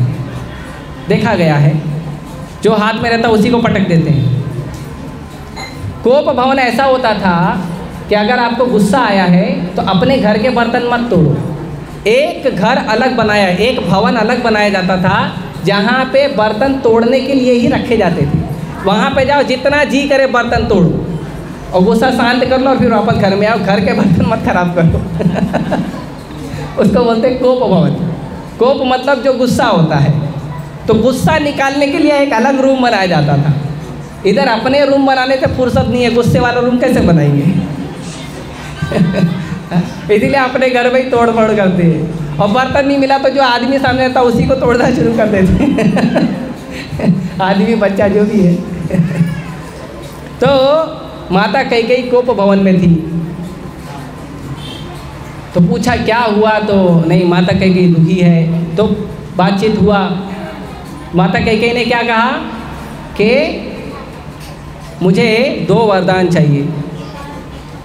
देखा गया है। जो हाथ में रहता है उसी को पटक देते हैं। कोप भवन ऐसा होता था कि अगर आपको गुस्सा आया है तो अपने घर के बर्तन मत तोड़ो, एक घर अलग बनाया, एक भवन अलग बनाया जाता था जहाँ पे बर्तन तोड़ने के लिए ही रखे जाते थे। वहाँ पे जाओ, जितना जी करे बर्तन तोड़ो और गुस्सा शांत कर लो और फिर वापस घर में आओ, घर के बर्तन मत खराब करो। उसको बोलते हैं कोप भवन। कोप मतलब जो गुस्सा होता है। तो गुस्सा निकालने के लिए एक अलग रूम बनाया जाता था। इधर अपने रूम बनाने से फुर्सत नहीं है, गुस्से वाला रूम कैसे बनाएंगे? इसीलिए अपने घर में ही तोड़ फोड़ करते हैं। और बर्तन नहीं मिला तो जो आदमी सामने रहता उसी को तोड़ना शुरू कर देते हैं। आदमी बच्चा जो भी है। तो माता कैकेयी कोप भवन में थी। तो पूछा क्या हुआ, तो नहीं, माता कैकेयी दुखी है। तो बातचीत हुआ। माता कैकेयी ने क्या कहा कि मुझे 2 वरदान चाहिए।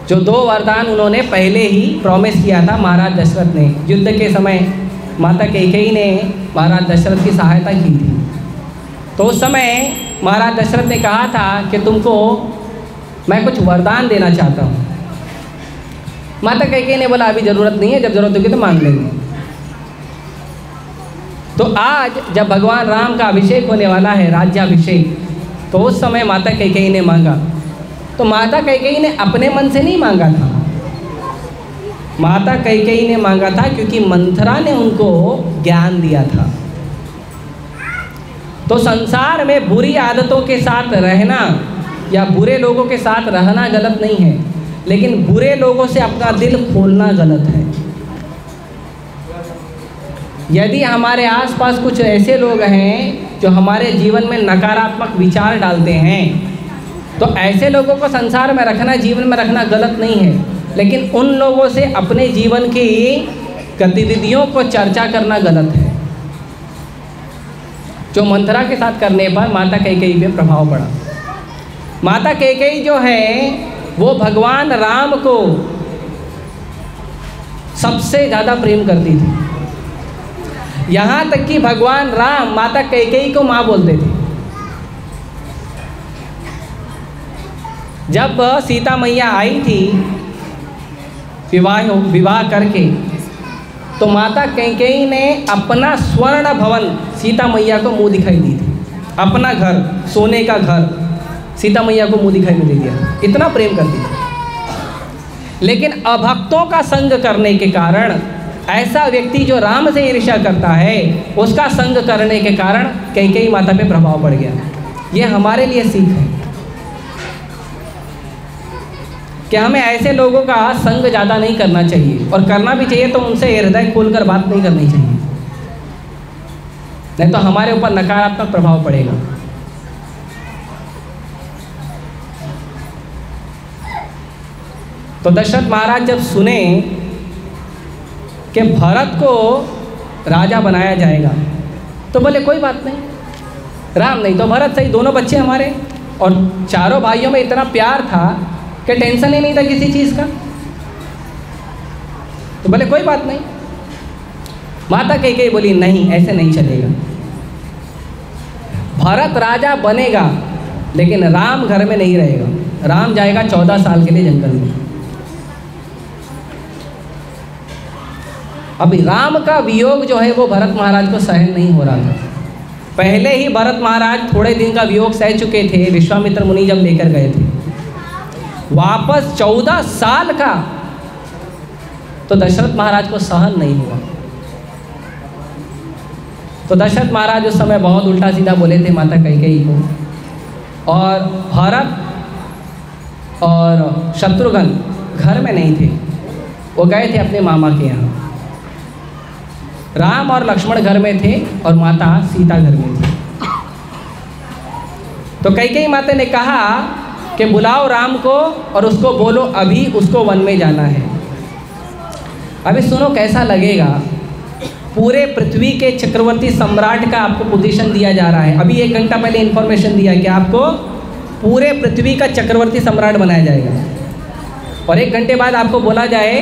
जो 2 वरदान उन्होंने पहले ही प्रॉमिस किया था महाराज दशरथ ने। युद्ध के समय माता कैकेयी ने महाराज दशरथ की सहायता की थी। तो उस समय महाराज दशरथ ने कहा था कि तुमको मैं कुछ वरदान देना चाहता हूँ। माता कैकेयी ने बोला अभी ज़रूरत नहीं है, जब ज़रूरत होगी तो मांग लेंगे। तो आज जब भगवान राम का अभिषेक होने वाला है, राज्याभिषेक, तो उस समय माता कैकेयी ने मांगा। तो माता कैकेयी ने अपने मन से नहीं मांगा था, माता कैकेयी ने मांगा था क्योंकि मंथरा ने उनको ज्ञान दिया था। तो संसार में बुरी आदतों के साथ रहना या बुरे लोगों के साथ रहना गलत नहीं है, लेकिन बुरे लोगों से अपना दिल खोलना गलत है। यदि हमारे आसपास कुछ ऐसे लोग हैं जो हमारे जीवन में नकारात्मक विचार डालते हैं, तो ऐसे लोगों को संसार में रखना, जीवन में रखना गलत नहीं है, लेकिन उन लोगों से अपने जीवन की गतिविधियों को चर्चा करना गलत है। जो मंथरा के साथ करने पर माता कैकेयी पे प्रभाव पड़ा। माता कैकेयी जो है वो भगवान राम को सबसे ज़्यादा प्रेम करती थी। यहाँ तक कि भगवान राम माता कैकेयी को माँ बोलते थे। जब सीता मैया आई थी विवाह करके, तो माता कैकेयी ने अपना स्वर्ण भवन सीता मैया को मुँह दिखाई दी थी। अपना घर, सोने का घर सीता मैया को मुँह दिखाई में दे दिया। इतना प्रेम करती थी। लेकिन अभक्तों का संग करने के कारण, ऐसा व्यक्ति जो राम से ईर्ष्या करता है, उसका संग करने के कारण कैकेयी माता पे प्रभाव पड़ गया। ये हमारे लिए सीख है कि हमें ऐसे लोगों का संग ज़्यादा नहीं करना चाहिए, और करना भी चाहिए तो उनसे हृदय खोलकर बात नहीं करनी चाहिए, नहीं तो हमारे ऊपर नकारात्मक प्रभाव पड़ेगा। तो दशरथ महाराज जब सुने कि भरत को राजा बनाया जाएगा, तो बोले कोई बात नहीं, राम नहीं तो भरत सही, दोनों बच्चे हमारे। और चारों भाइयों में इतना प्यार था कि टेंशन ही नहीं था किसी चीज़ का। तो बोले कोई बात नहीं। माता कैकेयी बोली नहीं, ऐसे नहीं चलेगा। भरत राजा बनेगा लेकिन राम घर में नहीं रहेगा। राम जाएगा 14 साल के लिए जंगल में। अभी राम का वियोग जो है वो भरत महाराज को सहन नहीं हो रहा था। पहले ही भरत महाराज थोड़े दिन का वियोग सह चुके थे, विश्वामित्र मुनि जब लेकर गए थे। वापस 14 साल का, तो दशरथ महाराज को सहन नहीं हुआ। तो दशरथ महाराज उस समय बहुत उल्टा सीधा बोले थे माता कैकेयी को, और भरत और शत्रुघ्न घर में नहीं थे, वो गए थे अपने मामा के यहाँ। राम और लक्ष्मण घर में थे और माता सीता घर में थी। तो कैकेयी माता ने कहा कि बुलाओ राम को और उसको बोलो अभी उसको वन में जाना है। अभी सुनो कैसा लगेगा, पूरे पृथ्वी के चक्रवर्ती सम्राट का आपको पोजीशन दिया जा रहा है। अभी 1 घंटा पहले इन्फॉर्मेशन दिया कि आपको पूरे पृथ्वी का चक्रवर्ती सम्राट बनाया जाएगा। और 1 घंटे बाद आपको बोला जाए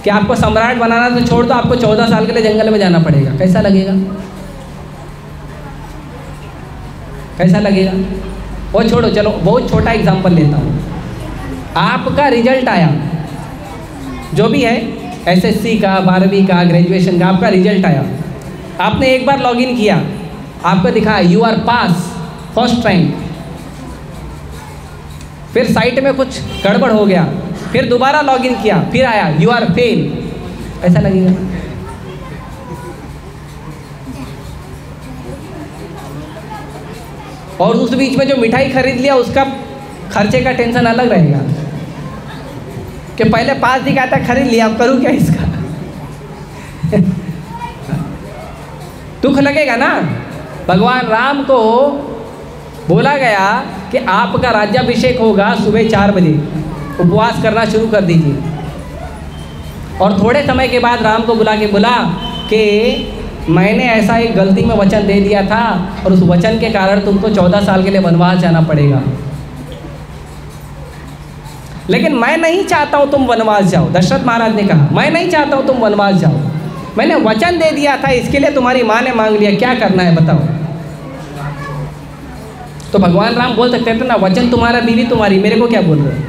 कि आपको सम्राट बनाना तो छोड़ दो, आपको 14 साल के लिए जंगल में जाना पड़ेगा, कैसा लगेगा? कैसा लगेगा? वो छोड़ो, चलो बहुत छोटा एग्जाम्पल लेता हूँ। आपका रिजल्ट आया, जो भी है, एसएससी का, 12वीं का, ग्रेजुएशन का, आपका रिजल्ट आया। आपने एक बार लॉगिन किया, आपको दिखा you are pass first rank. फिर साइट में कुछ गड़बड़ हो गया, फिर दोबारा लॉगिन किया, फिर आया यू आर फेल। ऐसा लगेगा? और उस बीच में जो मिठाई खरीद लिया उसका खर्चे का टेंशन अलग रहेगा कि पहले पास दिखाता, खरीद लिया, अब करूँ क्या इसका? दुख लगेगा ना। भगवान राम को बोला गया कि आपका राज्याभिषेक होगा सुबह 4 बजे, उपवास करना शुरू कर दीजिए। और थोड़े समय के बाद राम को बुला के बोला कि मैंने ऐसा एक गलती में वचन दे दिया था और उस वचन के कारण तुमको 14 साल के लिए वनवास जाना पड़ेगा, लेकिन मैं नहीं चाहता हूँ तुम वनवास जाओ। दशरथ महाराज ने कहा मैं नहीं चाहता हूँ तुम वनवास जाओ, मैंने वचन दे दिया था, इसके लिए तुम्हारी माँ ने मांग लिया, क्या करना है बताओ। तो भगवान राम बोल सकते थे ना, वचन तुम्हारा, बीवी तुम्हारी, मेरे को क्या बोल रहे हो?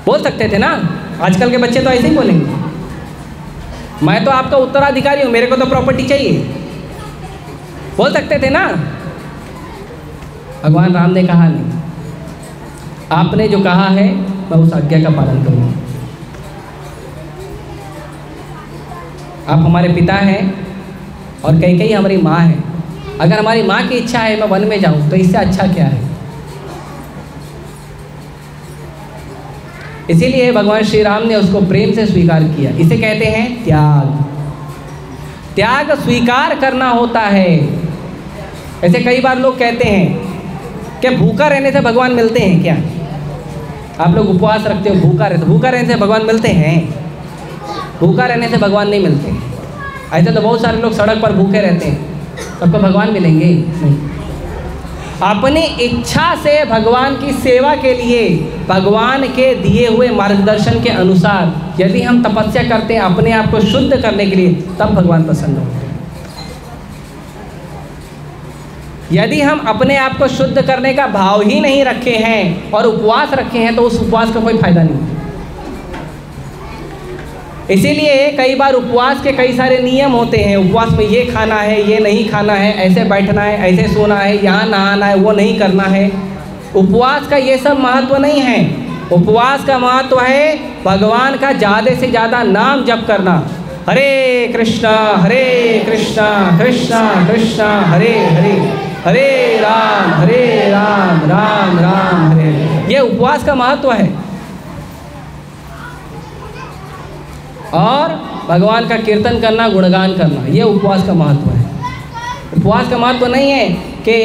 बोल सकते थे ना। आजकल के बच्चे तो ऐसे ही बोलेंगे, मैं तो आपका उत्तराधिकारी हूँ, मेरे को तो प्रॉपर्टी चाहिए। बोल सकते थे ना। भगवान राम ने कहा नहीं, आपने जो कहा है मैं उस आज्ञा का पालन करूँगा। आप हमारे पिता हैं और कैकेयी हमारी माँ है। अगर हमारी माँ की इच्छा है मैं वन में जाऊँ तो इससे अच्छा क्या है? इसीलिए भगवान श्री राम ने उसको प्रेम से स्वीकार किया। इसे कहते हैं त्याग। त्याग स्वीकार करना होता है। ऐसे कई बार लोग कहते हैं कि भूखा रहने से भगवान मिलते हैं क्या? आप लोग उपवास रखते हो, भूखा रहने से भगवान मिलते हैं? भूखा रहने से भगवान नहीं मिलते। ऐसे तो बहुत सारे लोग सड़क पर भूखे रहते हैं, सबको भगवान मिलेंगे? नहीं। अपनी इच्छा से भगवान की सेवा के लिए, भगवान के दिए हुए मार्गदर्शन के अनुसार यदि हम तपस्या करते हैं अपने आप को शुद्ध करने के लिए, तब भगवान प्रसन्न होते हैं। यदि हम अपने आप को शुद्ध करने का भाव ही नहीं रखे हैं और उपवास रखे हैं तो उस उपवास का कोई फायदा नहीं। इसीलिए कई बार उपवास के कई सारे नियम होते हैं। उपवास में ये खाना है, ये नहीं खाना है, ऐसे बैठना है, ऐसे सोना है, यहाँ नहाना है, वो नहीं करना है। उपवास का ये सब महत्व नहीं है। उपवास का महत्व है भगवान का ज़्यादा से ज़्यादा नाम जप करना। हरे कृष्णा कृष्णा कृष्णा हरे हरे, हरे राम राम राम हरे हरे। ये उपवास का महत्व है। और भगवान का कीर्तन करना, गुणगान करना, ये उपवास का महत्व है। उपवास का महत्व नहीं है कि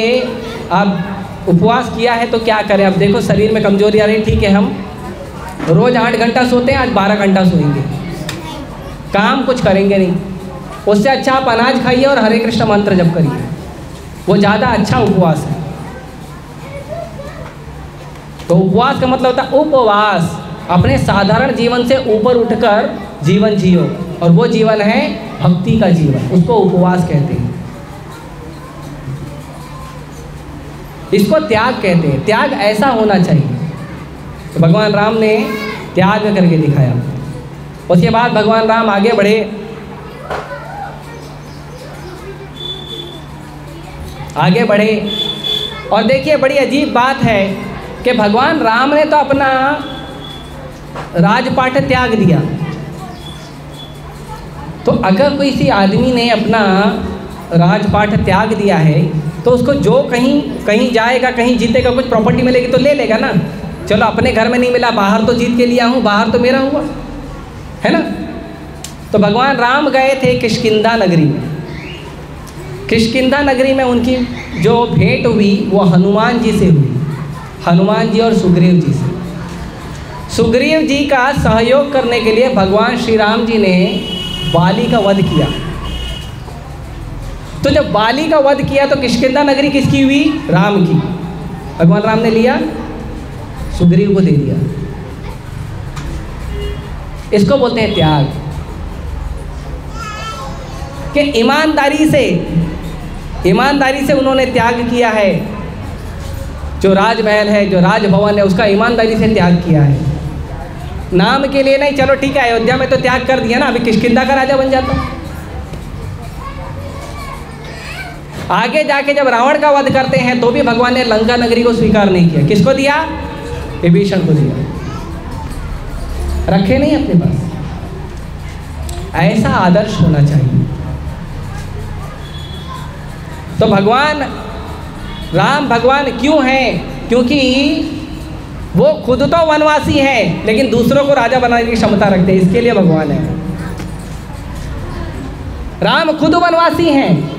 आप उपवास किया है तो क्या करें। अब देखो शरीर में कमजोरी आ रही, ठीक है हम रोज़ 8 घंटा सोते हैं, आज 12 घंटा सोएंगे, काम कुछ करेंगे नहीं। उससे अच्छा आप अनाज खाइए और हरे कृष्ण मंत्र जप करिए, वो ज़्यादा अच्छा उपवास है। तो उपवास का मतलब होता है उपवास, अपने साधारण जीवन से ऊपर उठकर जीवन जियो, और वो जीवन है भक्ति का जीवन, उसको उपवास कहते हैं। इसको त्याग कहते हैं। त्याग ऐसा होना चाहिए। तो भगवान राम ने त्याग करके दिखाया। उसके बाद भगवान राम आगे बढ़े। आगे बढ़े और देखिए बड़ी अजीब बात है कि भगवान राम ने तो अपना राजपाट त्याग दिया। तो अगर कोई किसी आदमी ने अपना राजपाट त्याग दिया है तो उसको जो कहीं जाएगा, कहीं जीतेगा, कुछ प्रॉपर्टी मिलेगी तो ले लेगा ना। चलो अपने घर में नहीं मिला, बाहर तो जीत के लिया हूँ, बाहर तो मेरा हुआ है ना। तो भगवान राम गए थे किष्किंधा नगरी में। किष्किंधा नगरी में उनकी जो भेंट हुई वो हनुमान जी से हुई, हनुमान जी और सुग्रीव जी से। सुग्रीव जी का सहयोग करने के लिए भगवान श्री राम जी ने बाली का वध किया। तो जब बाली का वध किया तो किष्किंधा नगरी किसकी हुई? राम की। भगवान राम ने लिया, सुग्रीव को दे दिया। इसको बोलते हैं त्याग। कि ईमानदारी से उन्होंने त्याग किया है। जो राजमहल है, जो राजभवन है, उसका ईमानदारी से त्याग किया है। नाम के लिए नहीं, चलो ठीक है अयोध्या में तो त्याग कर दिया ना, अभी किष्किंधा का राजा बन जाता। आगे जाके जब रावण का वध करते हैं तो भी भगवान ने लंका नगरी को स्वीकार नहीं किया। किसको दिया? विभीषण को दिया। रखे नहीं अपने पास। ऐसा आदर्श होना चाहिए। तो भगवान राम भगवान क्यों हैं? क्योंकि वो खुद तो वनवासी हैं लेकिन दूसरों को राजा बनाने की क्षमता रखते हैं, इसके लिए भगवान है। राम खुद वनवासी हैं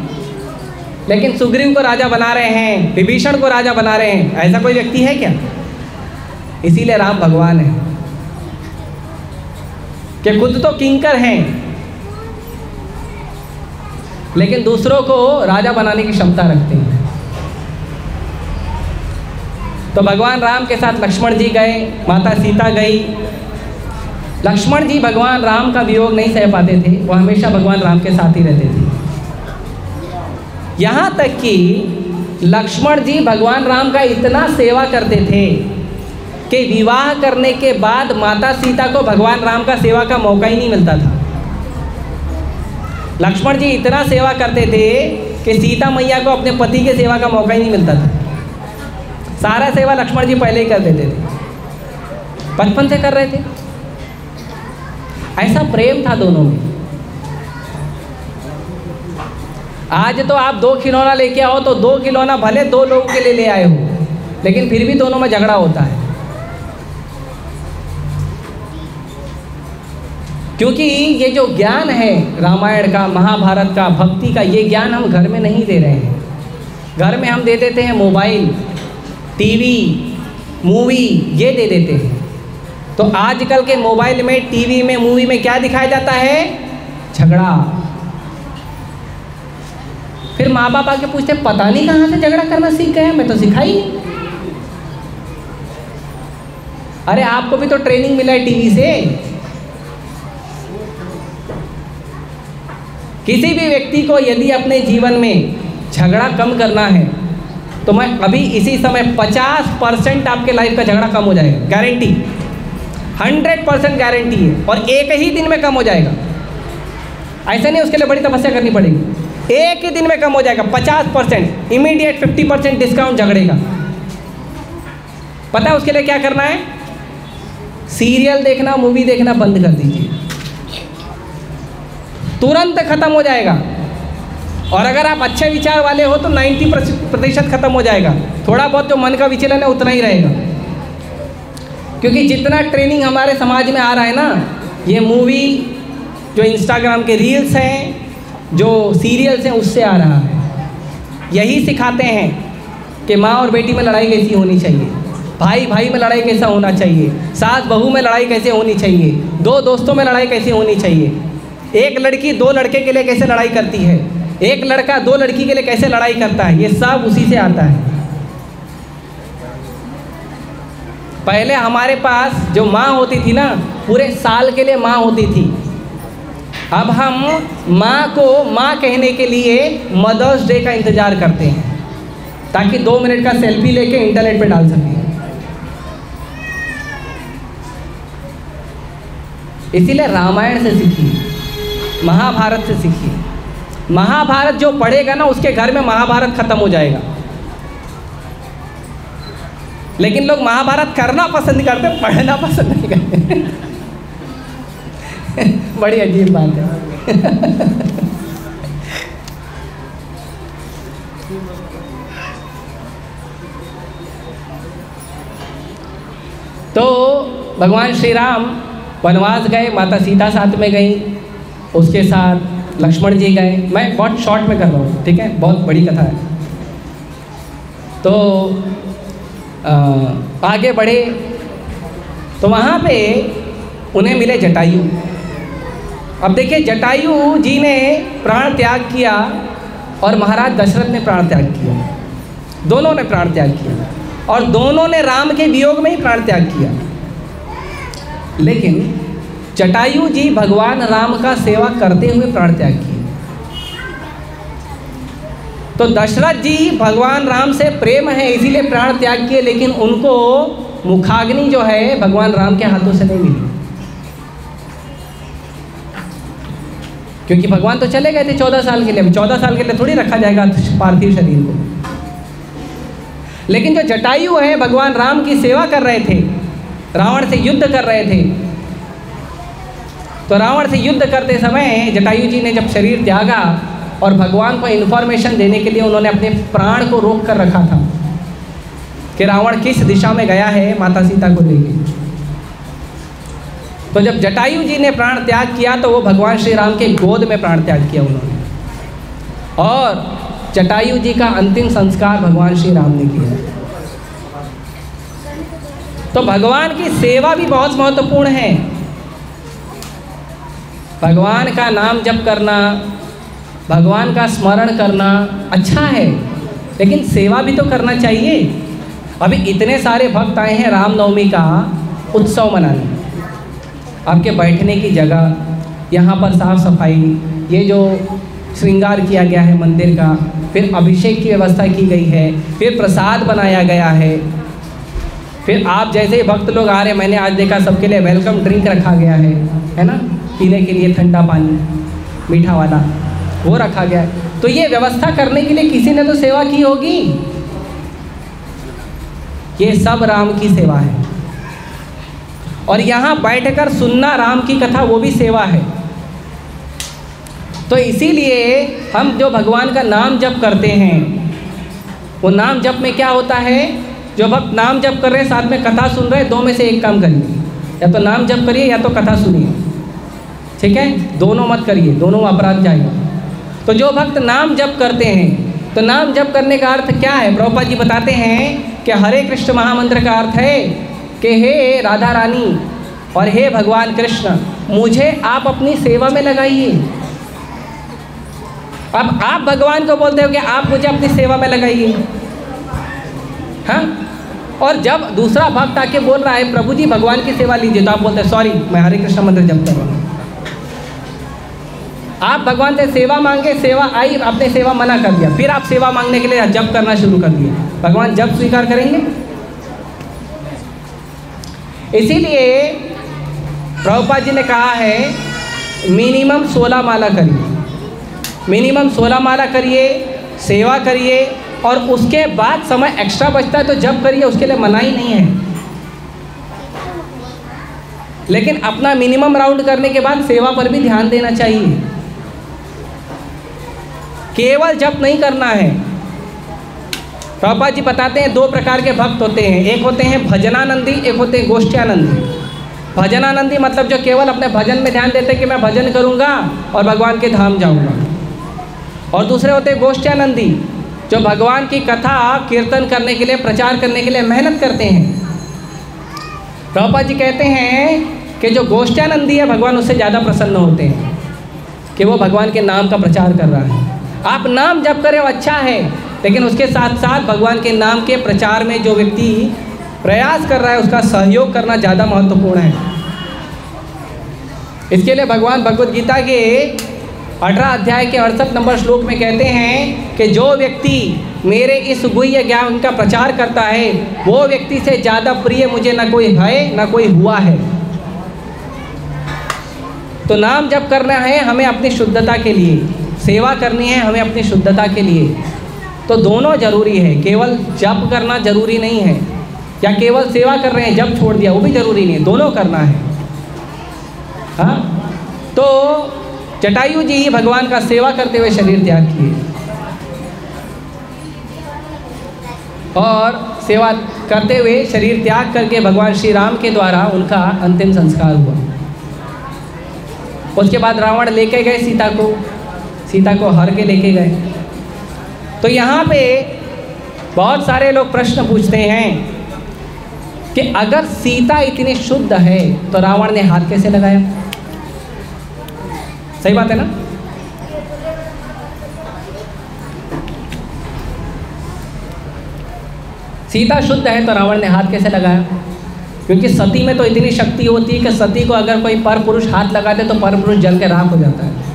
लेकिन सुग्रीव को राजा बना रहे हैं, विभीषण को राजा बना रहे हैं। ऐसा कोई व्यक्ति है क्या? इसीलिए राम भगवान है कि खुद तो किंकर हैं लेकिन दूसरों को राजा बनाने की क्षमता रखते हैं। तो भगवान राम के साथ लक्ष्मण जी गए, माता सीता गई। लक्ष्मण जी भगवान राम का वियोग नहीं सह पाते थे, वो हमेशा भगवान राम के साथ ही रहते थे। यहाँ तक कि लक्ष्मण जी भगवान राम का इतना सेवा करते थे कि विवाह करने के बाद माता सीता को भगवान राम का सेवा का मौका ही नहीं मिलता था। लक्ष्मण जी इतना सेवा करते थे कि सीता मैया को अपने पति के सेवा का मौका ही नहीं मिलता था। सारा सेवा लक्ष्मण जी पहले ही कर देते थे, बचपन से कर रहे थे। ऐसा प्रेम था दोनों में। आज तो आप 2 खिलौना लेके आओ तो 2 खिलौना भले 2 लोगों के लिए ले आए हो, लेकिन फिर भी दोनों में झगड़ा होता है। क्योंकि ये जो ज्ञान है रामायण का, महाभारत का, भक्ति का, ये ज्ञान हम घर में नहीं दे रहे हैं। घर में हम दे देते हैं मोबाइल, टीवी, मूवी, ये दे देते हैं। तो आजकल के मोबाइल में, टीवी में, मूवी में क्या दिखाया जाता है? झगड़ा। फिर माँ बाप आके पूछते पता नहीं कहाँ से झगड़ा करना सीख गए, मैं तो सिखाई नहीं। अरे आपको भी तो ट्रेनिंग मिला है टीवी से। किसी भी व्यक्ति को यदि अपने जीवन में झगड़ा कम करना है तो मैं अभी इसी समय 50% आपके लाइफ का झगड़ा कम हो जाएगा, गारंटी, 100% गारंटी है। और एक ही दिन में कम हो जाएगा। ऐसा नहीं उसके लिए बड़ी तपस्या करनी पड़ेगी, एक ही दिन में कम हो जाएगा 50%, इमीडिएट 50% डिस्काउंट झगड़े का। पता है उसके लिए क्या करना है? सीरियल देखना, मूवी देखना बंद कर दीजिए, तुरंत खत्म हो जाएगा। और अगर आप अच्छे विचार वाले हो तो 90% खत्म हो जाएगा। थोड़ा बहुत जो मन का विचलन है उतना ही रहेगा। क्योंकि जितना ट्रेनिंग हमारे समाज में आ रहा है ना, ये मूवी, जो इंस्टाग्राम के रील्स हैं, जो सीरियल्स हैं, उससे आ रहा है। यही सिखाते हैं कि माँ और बेटी में लड़ाई कैसी होनी चाहिए, भाई भाई में लड़ाई कैसा होना चाहिए, सास बहू में लड़ाई कैसे होनी चाहिए, 2 दोस्तों में लड़ाई कैसी होनी चाहिए, एक लड़की 2 लड़के के लिए कैसे लड़ाई करती है, एक लड़का 2 लड़की के लिए कैसे लड़ाई करता है। ये सब उसी से आता है। पहले हमारे पास जो माँ होती थी ना, पूरे साल के लिए माँ होती थी। अब हम माँ को माँ कहने के लिए मदर्स डे का इंतज़ार करते हैं ताकि 2 मिनट का सेल्फी लेके इंटरनेट पे डाल सकें। इसीलिए रामायण से सीखिए, महाभारत से सीखिए। महाभारत जो पढ़ेगा ना, उसके घर में महाभारत खत्म हो जाएगा। लेकिन लोग महाभारत करना पसंद करते, पढ़ना पसंद नहीं करते। बड़ी अजीब बात है। तो भगवान श्री राम वनवास गए, माता सीता साथ में गई, उसके साथ लक्ष्मण जी गए। मैं बहुत शॉर्ट में कर रहा हूँ, ठीक है, बहुत बड़ी कथा है। तो आगे बढ़े तो वहाँ पे उन्हें मिले जटायु। अब देखिए, जटायु जी ने प्राण त्याग किया और महाराज दशरथ ने प्राण त्याग किया। दोनों ने प्राण त्याग किया और दोनों ने राम के वियोग में ही प्राण त्याग किया। लेकिन जटायु जी भगवान राम का सेवा करते हुए प्राण त्याग किए। तो दशरथ जी भगवान राम से प्रेम है इसीलिए प्राण त्याग किए, लेकिन उनको मुखाग्नि जो है भगवान राम के हाथों से नहीं मिली, क्योंकि भगवान तो चले गए थे 14 साल के लिए। अभी 14 साल के लिए थोड़ी रखा जाएगा पार्थिव शरीर को। लेकिन जो जटायु है भगवान राम की सेवा कर रहे थे, रावण से युद्ध कर रहे थे। तो रावण से युद्ध करते समय जटायु जी ने जब शरीर त्यागा और भगवान को इन्फॉर्मेशन देने के लिए उन्होंने अपने प्राण को रोक कर रखा था कि रावण किस दिशा में गया है माता सीता को लेकर। तो जब जटायु जी ने प्राण त्याग किया तो वो भगवान श्री राम के गोद में प्राण त्याग किया उन्होंने, और जटायु जी का अंतिम संस्कार भगवान श्री राम ने किया। तो भगवान की सेवा भी बहुत महत्वपूर्ण है। भगवान का नाम जप करना, भगवान का स्मरण करना अच्छा है, लेकिन सेवा भी तो करना चाहिए। अभी इतने सारे भक्त आए हैं रामनवमी का उत्सव मनाने, आपके बैठने की जगह, यहाँ पर साफ सफाई, ये जो श्रृंगार किया गया है मंदिर का, फिर अभिषेक की व्यवस्था की गई है, फिर प्रसाद बनाया गया है, फिर आप जैसे भक्त लोग आ रहे हैं, मैंने आज देखा सबके लिए वेलकम ड्रिंक रखा गया है ना, पीने के लिए ठंडा पानी मीठा वाला वो रखा गया है। तो ये व्यवस्था करने के लिए किसी ने तो सेवा की होगी। ये सब राम की सेवा है, और यहाँ बैठकर सुनना राम की कथा वो भी सेवा है। तो इसीलिए हम जो भगवान का नाम जप करते हैं, वो नाम जप में क्या होता है, जो भक्त नाम जप कर रहे हैं साथ में कथा सुन रहे हैं, दो में से एक काम करिए, या तो नाम जप करिए या तो कथा सुनिए, ठीक है, दोनों मत करिए, दोनों अपराध जाएगा। तो जो भक्त नाम जप करते हैं, तो नाम जप करने का अर्थ क्या है, प्रभुपाद जी बताते हैं कि हरे कृष्ण महामंत्र का अर्थ है कि हे राधा रानी और हे भगवान कृष्ण, मुझे आप अपनी सेवा में लगाइए। अब आप भगवान को बोलते हो कि आप मुझे अपनी सेवा में लगाइए, हाँ, और जब दूसरा भक्त आके बोल रहा है प्रभु जी भगवान की सेवा लीजिए, तो आप बोलते हैं सॉरी मैं हरे कृष्ण मंत्र जप कर रहा हूँ। आप भगवान से सेवा मांगे, सेवा आई, आपने सेवा मना कर दिया, फिर आप सेवा मांगने के लिए जप करना शुरू कर दिए, भगवान जप स्वीकार करेंगे? इसीलिए प्रभुपाद जी ने कहा है मिनिमम 16 माला करिए, मिनिमम 16 माला करिए, सेवा करिए, और उसके बाद समय एक्स्ट्रा बचता है तो जप करिए, उसके लिए मनाही नहीं है। लेकिन अपना मिनिमम राउंड करने के बाद सेवा पर भी ध्यान देना चाहिए। केवल जप नहीं करना है। प्रभुपाद जी बताते हैं 2 प्रकार के भक्त होते हैं, एक होते हैं भजनानंदी, एक होते हैं गोष्ठ्यानंदी। भजनानंदी मतलब जो केवल अपने भजन में ध्यान देते हैं कि मैं भजन करूंगा और भगवान के धाम जाऊंगा, और दूसरे होते हैं गोष्ठ्यानंदी जो भगवान की कथा कीर्तन करने के लिए, प्रचार करने के लिए मेहनत करते हैं। प्रभुपाद जी कहते हैं कि जो गोष्ठ्यानंदी है भगवान उससे ज़्यादा प्रसन्न होते हैं कि वो भगवान के नाम का प्रचार कर रहा है। आप नाम जप करें वो अच्छा है, लेकिन उसके साथ साथ भगवान के नाम के प्रचार में जो व्यक्ति प्रयास कर रहा है उसका सहयोग करना ज़्यादा महत्वपूर्ण है। इसके लिए भगवान भगवद गीता के 18 अध्याय के 68 नंबर श्लोक में कहते हैं कि जो व्यक्ति मेरे इस गुह्य ज्ञान का प्रचार करता है वो व्यक्ति से ज़्यादा प्रिय मुझे न कोई है न कोई हुआ है। तो नाम जप करना है हमें अपनी शुद्धता के लिए, सेवा करनी है हमें अपनी शुद्धता के लिए, तो दोनों जरूरी है। केवल जप करना जरूरी नहीं है, या केवल सेवा कर रहे हैं जप छोड़ दिया वो भी जरूरी नहीं है, दोनों करना है। हाँ, तो जटायु जी ही भगवान का सेवा करते हुए शरीर त्याग किए, और सेवा करते हुए शरीर त्याग करके भगवान श्री राम के द्वारा उनका अंतिम संस्कार हुआ। उसके बाद रावण लेके गए सीता को हर के लेके गए। तो यहाँ पे बहुत सारे लोग प्रश्न पूछते हैं कि अगर सीता इतनी शुद्ध है तो रावण ने हाथ कैसे लगाया? सही बात है ना? सीता शुद्ध है तो रावण ने हाथ कैसे लगाया? क्योंकि सती में तो इतनी शक्ति होती है कि सती को अगर कोई पर पुरुष हाथ लगा दे तो पर पुरुष जल के राख हो जाता है।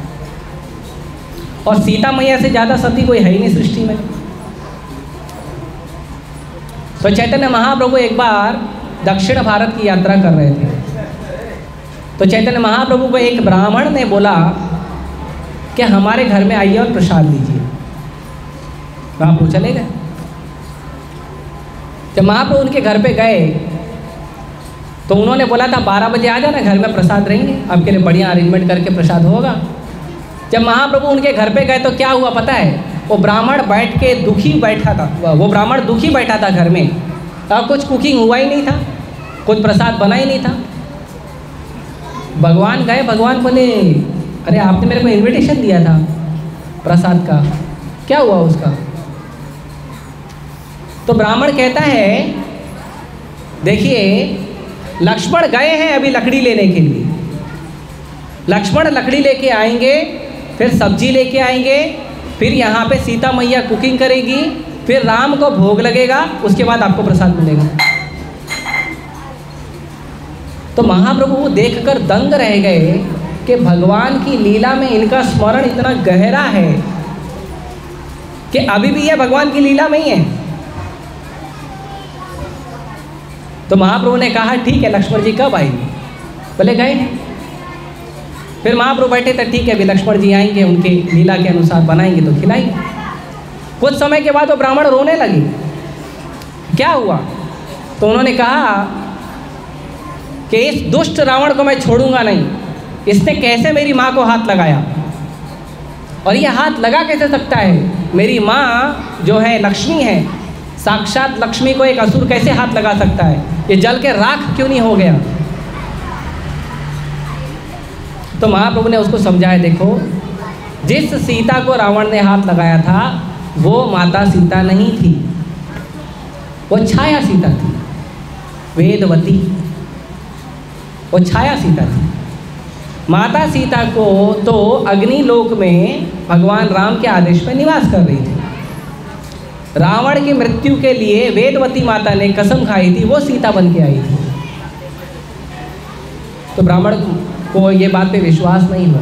और सीता मैया से ज़्यादा सती कोई है ही नहीं सृष्टि में। तो चैतन्य महाप्रभु एक बार दक्षिण भारत की यात्रा कर रहे थे। तो चैतन्य महाप्रभु को एक ब्राह्मण ने बोला कि हमारे घर में आइए और प्रसाद लीजिए। महाप्रभु चले गए। जब महाप्रभु उनके घर पे गए तो उन्होंने बोला था 12 बजे आ जाना, घर में प्रसाद रहेंगे, आपके लिए बढ़िया अरेंजमेंट करके प्रसाद होगा। जब महाप्रभु उनके घर पे गए तो क्या हुआ पता है? वो ब्राह्मण बैठ के दुखी बैठा था। वो ब्राह्मण दुखी बैठा था घर में, और कुछ कुकिंग हुआ ही नहीं था, कुछ प्रसाद बना ही नहीं था। भगवान गए, भगवान बोले अरे आपने मेरे को इनविटेशन दिया था प्रसाद का, क्या हुआ उसका? तो ब्राह्मण कहता है देखिए लक्ष्मण गए हैं अभी लकड़ी लेने के लिए। लक्ष्मण लकड़ी लेके आएंगे, फिर सब्जी लेके आएंगे, फिर यहाँ पे सीता मैया कुकिंग करेगी, फिर राम को भोग लगेगा, उसके बाद आपको प्रसाद मिलेगा। तो महाप्रभु देखकर दंग रह गए कि भगवान की लीला में इनका स्मरण इतना गहरा है कि अभी भी यह भगवान की लीला में ही है। तो महाप्रभु ने कहा ठीक है लक्ष्मण जी कब आएंगे? बोले गए। फिर महाप्रभु बैठे थे, ठीक है अभी लक्ष्मण जी आएंगे, उनके लीला के अनुसार बनाएंगे तो खिलाएंगे। कुछ समय के बाद वो ब्राह्मण रोने लगे, क्या हुआ? तो उन्होंने कहा कि इस दुष्ट रावण को मैं छोड़ूंगा नहीं, इसने कैसे मेरी माँ को हाथ लगाया, और ये हाथ लगा कैसे सकता है? मेरी माँ जो है लक्ष्मी है, साक्षात लक्ष्मी को एक असुर कैसे हाथ लगा सकता है? ये जल के राख क्यों नहीं हो गया? तो महाप्रभु ने उसको समझाया, देखो जिस सीता को रावण ने हाथ लगाया था वो माता सीता नहीं थी, वो छाया सीता थी, वेदवती, वो छाया सीता थी। माता सीता को तो अग्निलोक में भगवान राम के आदेश पर निवास कर रही थी। रावण की मृत्यु के लिए वेदवती माता ने कसम खाई थी, वो सीता बन के आई थी। तो ब्राह्मण को ये बात पे विश्वास नहीं हुआ।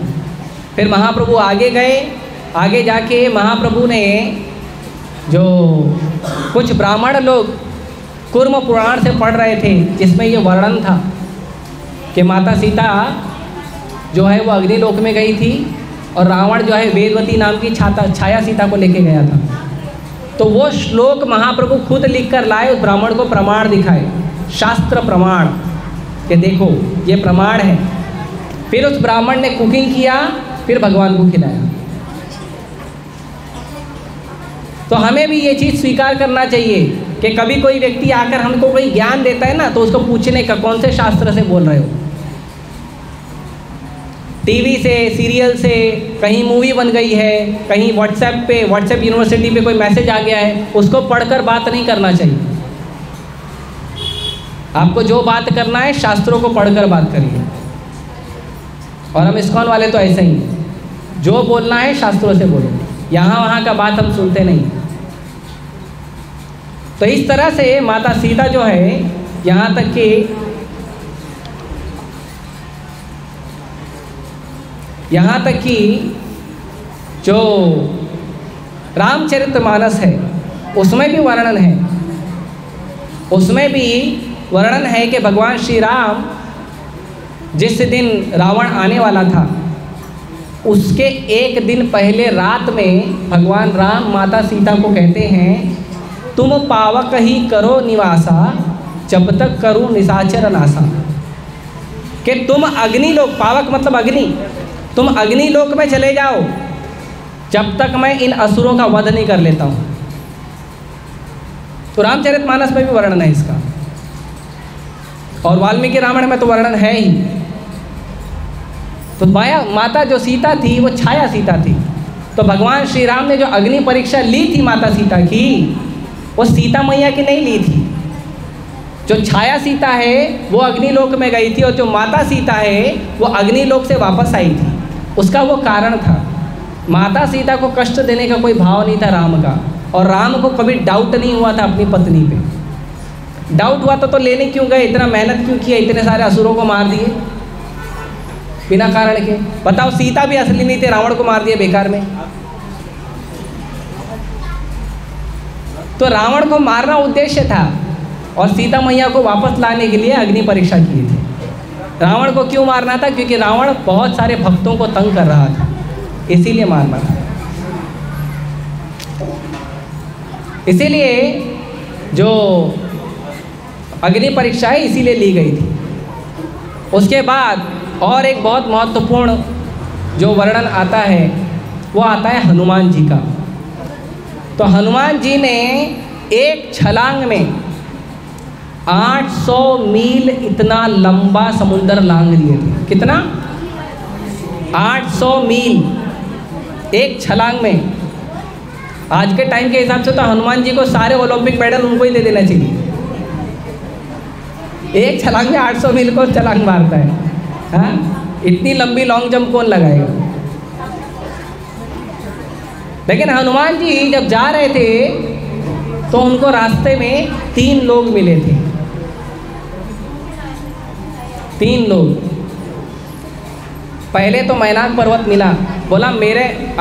फिर महाप्रभु आगे गए, आगे जाके महाप्रभु ने जो कुछ ब्राह्मण लोग कूर्म पुराण से पढ़ रहे थे जिसमें ये वर्णन था कि माता सीता जो है वो अग्निलोक में गई थी और रावण जो है वेदवती नाम की छाया सीता को लेके गया था। तो वो श्लोक महाप्रभु खुद लिख कर लाए, उस ब्राह्मण को प्रमाण दिखाए, शास्त्र प्रमाण कि देखो ये प्रमाण है। फिर उस ब्राह्मण ने कुकिंग किया, फिर भगवान को खिलाया। तो हमें भी ये चीज़ स्वीकार करना चाहिए कि कभी कोई व्यक्ति आकर हमको कोई ज्ञान देता है ना, तो उसको पूछने का कौन से शास्त्र से बोल रहे हो। टीवी से, सीरियल से, कहीं मूवी बन गई है, कहीं व्हाट्सएप यूनिवर्सिटी पे कोई मैसेज आ गया है, उसको पढ़कर बात नहीं करना चाहिए। आपको जो बात करना है शास्त्रों को पढ़कर बात करिए। और हम इस्कॉन वाले तो ऐसे ही, जो बोलना है शास्त्रों से बोलो, यहाँ वहाँ का बात हम सुनते नहीं। तो इस तरह से माता सीता जो है, यहाँ तक कि जो रामचरितमानस है उसमें भी वर्णन है, उसमें भी वर्णन है कि भगवान श्री राम जिस दिन रावण आने वाला था उसके एक दिन पहले रात में भगवान राम माता सीता को कहते हैं, तुम पावक ही करो निवासा जब तक करूँ निशाचर नासा। कि तुम अग्निलोक, पावक मतलब अग्नि, तुम अग्निलोक में चले जाओ जब तक मैं इन असुरों का वध नहीं कर लेता हूँ। तो रामचरितमानस में भी वर्णन है इसका, और वाल्मीकि रामायण में तो वर्णन है ही। तो माता जो सीता थी वो छाया सीता थी। तो भगवान श्री राम ने जो अग्नि परीक्षा ली थी माता सीता की, वो सीता मैया की नहीं ली थी। जो छाया सीता है वो अग्निलोक में गई थी, और जो माता सीता है वो अग्निलोक से वापस आई थी। उसका वो कारण था, माता सीता को कष्ट देने का कोई भाव नहीं था राम का, और राम को कभी डाउट नहीं हुआ था अपनी पत्नी पे। डाउट हुआ तो लेने क्यों गए, इतना मेहनत क्यों किया, इतने सारे असुरों को मार दिए बिना कारण के। बताओ, सीता भी असली नहीं थे, रावण को मार दिए बेकार में। तो रावण को मारना उद्देश्य था और सीता मैया को वापस लाने के लिए अग्नि परीक्षा किए थे। रावण को क्यों मारना था? क्योंकि रावण बहुत सारे भक्तों को तंग कर रहा था, इसीलिए मारना था। इसीलिए जो अग्नि परीक्षा है इसीलिए ली गई थी। उसके बाद और एक बहुत महत्वपूर्ण जो वर्णन आता है वो आता है हनुमान जी का। तो हनुमान जी ने एक छलांग में 800 मील इतना लंबा समुद्र लांग लिए थे। कितना? 800 मील एक छलांग में। आज के टाइम के हिसाब से तो हनुमान जी को सारे ओलंपिक मेडल उनको ही दे देना चाहिए। एक छलांग में 800 मील को छलांग मारता है। हाँ, इतनी लंबी लॉन्ग जंप कौन लगाएगा? लेकिन हनुमान जी जब जा रहे थे तो उनको रास्ते में 3 लोग मिले थे। 3 लोग। पहले तो मैनाक पर्वत मिला, बोला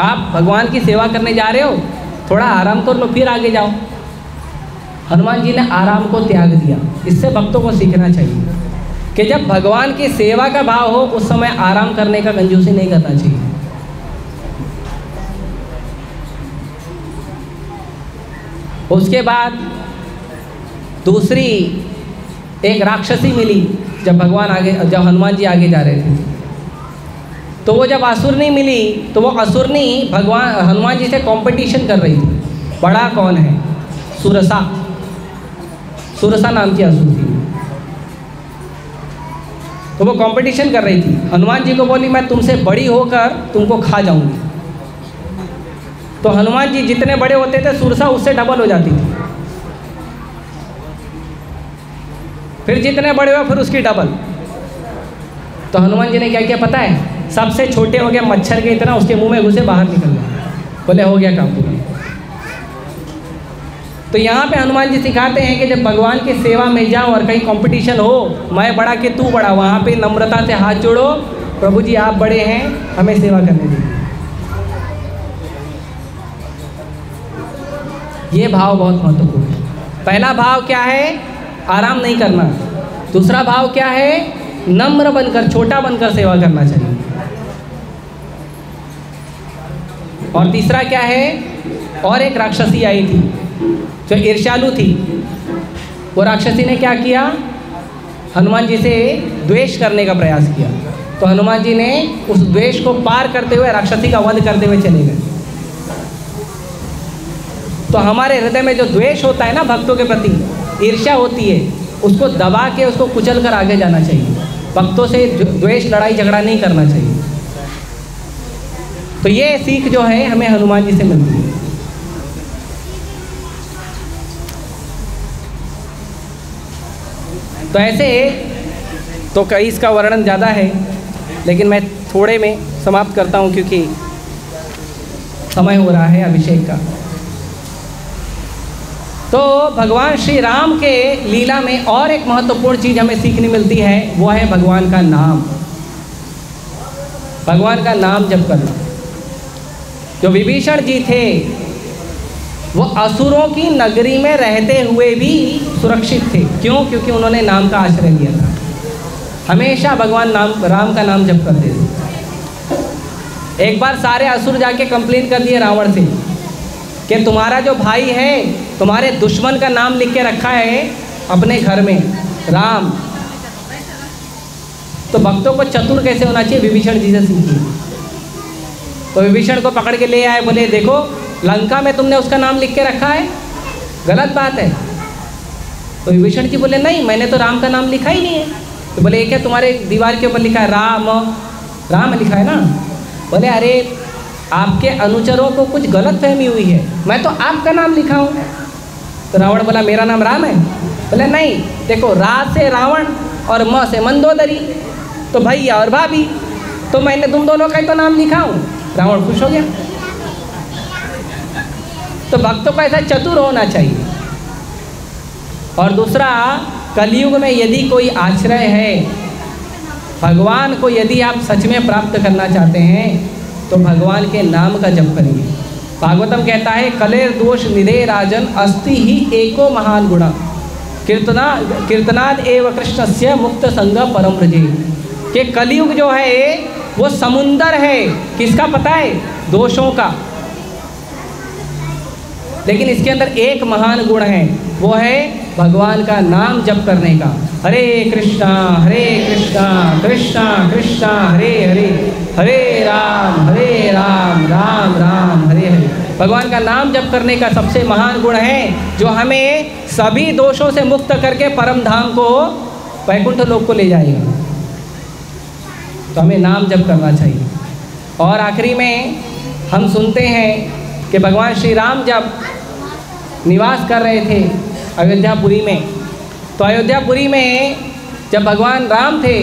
आप भगवान की सेवा करने जा रहे हो, थोड़ा आराम कर लो फिर आगे जाओ। हनुमान जी ने आराम को त्याग दिया। इससे भक्तों को सीखना चाहिए कि जब भगवान की सेवा का भाव हो उस समय आराम करने का कंजूसी नहीं करना चाहिए। उसके बाद दूसरी एक राक्षसी मिली जब हनुमान जी आगे जा रहे थे। तो वो जब असुरनी मिली तो वो असुरनी हनुमान जी से कंपटीशन कर रही थी, बड़ा कौन है। सुरसा नाम की असुर थी। तो वो कंपटीशन कर रही थी। हनुमान जी को बोली मैं तुमसे बड़ी होकर तुमको खा जाऊंगी। तो हनुमान जी जितने बड़े होते थे सुरसा उससे डबल हो जाती थी। फिर जितने बड़े हुए फिर उसकी डबल। तो हनुमान जी ने क्या किया पता है? सबसे छोटे हो गए मच्छर के इतना, उसके मुंह में घुसे बाहर निकल गए। बोले हो गया काम पूरा। तो यहाँ पे हनुमान जी सिखाते हैं कि जब भगवान की सेवा में जाओ और कहीं कंपटीशन हो, मैं बड़ा कि तू बड़ा, वहाँ पे नम्रता से हाथ जोड़ो, प्रभु जी आप बड़े हैं, हमें सेवा करने दीजिए। ये भाव बहुत महत्वपूर्ण है। पहला भाव क्या है? आराम नहीं करना। दूसरा भाव क्या है? नम्र बनकर, छोटा बनकर सेवा करना चाहिए। और तीसरा क्या है? और एक राक्षसी आई थी जो ईर्ष्यालु थी। वो राक्षसी ने क्या किया? हनुमान जी से द्वेष करने का प्रयास किया। तो हनुमान जी ने उस द्वेष को पार करते हुए राक्षसी का वध करते हुए चले गए। तो हमारे हृदय में जो द्वेष होता है ना भक्तों के प्रति, ईर्ष्या होती है, उसको दबा के उसको कुचल कर आगे जाना चाहिए। भक्तों से द्वेष लड़ाई झगड़ा नहीं करना चाहिए। तो ये सीख जो है हमें हनुमान जी से मिलती है। तो ऐसे तो कई इसका वर्णन ज़्यादा है, लेकिन मैं थोड़े में समाप्त करता हूँ क्योंकि समय हो रहा है अभिषेक का। तो भगवान श्री राम के लीला में और एक महत्वपूर्ण चीज़ हमें सीखने मिलती है, वो है भगवान का नाम। भगवान का नाम जप करना। जो विभीषण जी थे वो असुरों की नगरी में रहते हुए भी सुरक्षित थे। क्यों? क्योंकि उन्होंने नाम का आश्रय लिया था। हमेशा भगवान राम का नाम जप करते थे। एक बार सारे असुर जाके कंप्लेन कर दिए रावण से कि तुम्हारा जो भाई है, तुम्हारे दुश्मन का नाम लिख के रखा है अपने घर में, राम। तो भक्तों को चतुर कैसे होना चाहिए विभीषण जी से सीखिए। तो विभीषण को पकड़ के ले आए, बोले देखो लंका में तुमने उसका नाम लिख के रखा है, गलत बात है। तो विभीषण जी बोले नहीं, मैंने तो राम का नाम लिखा ही नहीं है। तो बोले क्या तुम्हारे दीवार के ऊपर लिखा है राम, राम लिखा है ना। बोले अरे आपके अनुचरों को कुछ गलत फहमी हुई है, मैं तो आपका नाम लिखा हूँ। तो रावण बोला मेरा नाम राम है। बोले नहीं, देखो रा से रावण और म से मंदोदरी, तो भैया और भाभी, तो मैंने तुम दोनों का ही तो नाम लिखा हूँ। रावण खुश हो गया। तो भक्तों को ऐसा चतुर होना चाहिए। और दूसरा, कलयुग में यदि कोई आश्रय है, भगवान को यदि आप सच में प्राप्त करना चाहते हैं तो भगवान के नाम का जप करिए। भागवतम कहता है कलेर दोष निधे राजन अस्ति ही एको महान गुण कीर्तनाद एव कृष्णस्य मुक्त संग परम व्रजे। कि कलयुग जो है वो समुंदर है, किसका पता है? दोषों का। लेकिन इसके अंदर एक महान गुण है, वो है भगवान का नाम जप करने का। हरे कृष्णा कृष्णा कृष्णा हरे हरे, हरे राम राम राम हरे हरे। भगवान का नाम जप करने का सबसे महान गुण है जो हमें सभी दोषों से मुक्त करके परम धाम को, वैकुंठ लोक को ले जाएगा। तो हमें नाम जप करना चाहिए। और आखिरी में हम सुनते हैं कि भगवान श्री राम जब निवास कर रहे थे अयोध्यापुरी में, तो अयोध्यापुरी में जब भगवान राम थे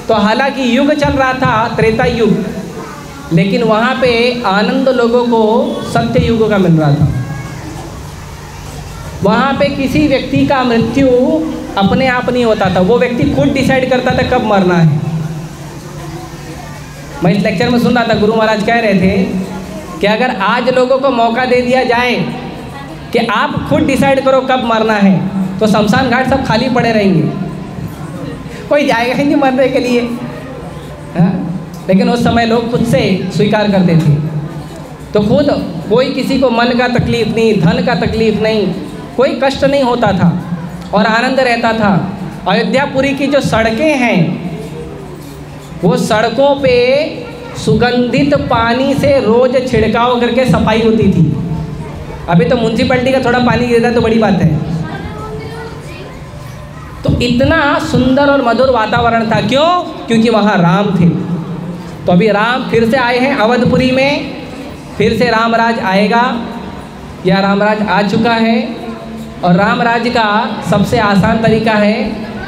तो हालांकि युग चल रहा था त्रेता युग, लेकिन वहाँ पे आनंद लोगों को सत्य युग का मिल रहा था। वहाँ पे किसी व्यक्ति का मृत्यु अपने आप नहीं होता था, वो व्यक्ति खुद डिसाइड करता था कब मरना है। मैं इस लेक्चर में सुन रहा था, गुरु महाराज कह रहे थे कि अगर आज लोगों को मौका दे दिया जाए कि आप खुद डिसाइड करो कब मरना है, तो शमशान घाट सब खाली पड़े रहेंगे, कोई जाएगा ही नहीं मरने के लिए। हाँ? लेकिन उस समय लोग खुद से स्वीकार करते थे। तो खुद कोई किसी को मन का तकलीफ नहीं, धन का तकलीफ नहीं, कोई कष्ट नहीं होता था और आनंद रहता था। अयोध्यापुरी की जो सड़कें हैं, वो सड़कों पे सुगंधित पानी से रोज छिड़काव करके सफाई होती थी। अभी तो म्यूनसिपैलिटी का थोड़ा पानी गिरता है तो बड़ी बात है। तो इतना सुंदर और मधुर वातावरण था। क्यों? क्योंकि वहाँ राम थे। तो अभी राम फिर से आए हैं अवधपुरी में, फिर से रामराज आएगा या रामराज आ चुका है। और रामराज का सबसे आसान तरीका है,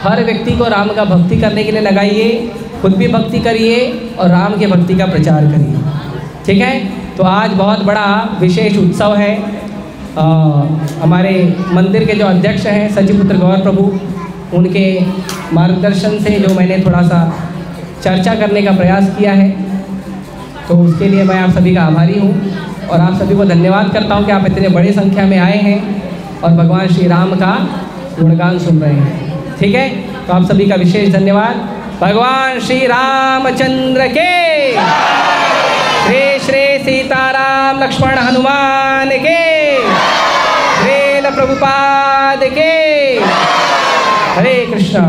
हर व्यक्ति को राम का भक्ति करने के लिए लगाइए, खुद भी भक्ति करिए और राम के भक्ति का प्रचार करिए। ठीक है? तो आज बहुत बड़ा विशेष उत्सव है। हमारे मंदिर के जो अध्यक्ष हैं सचिपुत्र गौर प्रभु, उनके मार्गदर्शन से जो मैंने थोड़ा सा चर्चा करने का प्रयास किया है, तो उसके लिए मैं आप सभी का आभारी हूँ और आप सभी को धन्यवाद करता हूँ कि आप इतने बड़ी संख्या में आए हैं और भगवान श्री राम का गुणगान सुन रहे हैं। ठीक है? तो आप सभी का विशेष धन्यवाद। भगवान श्री रामचंद्र के, श्री श्री सीताराम लक्ष्मण हनुमान के, रेल प्रभुपाद के। हरे कृष्णा।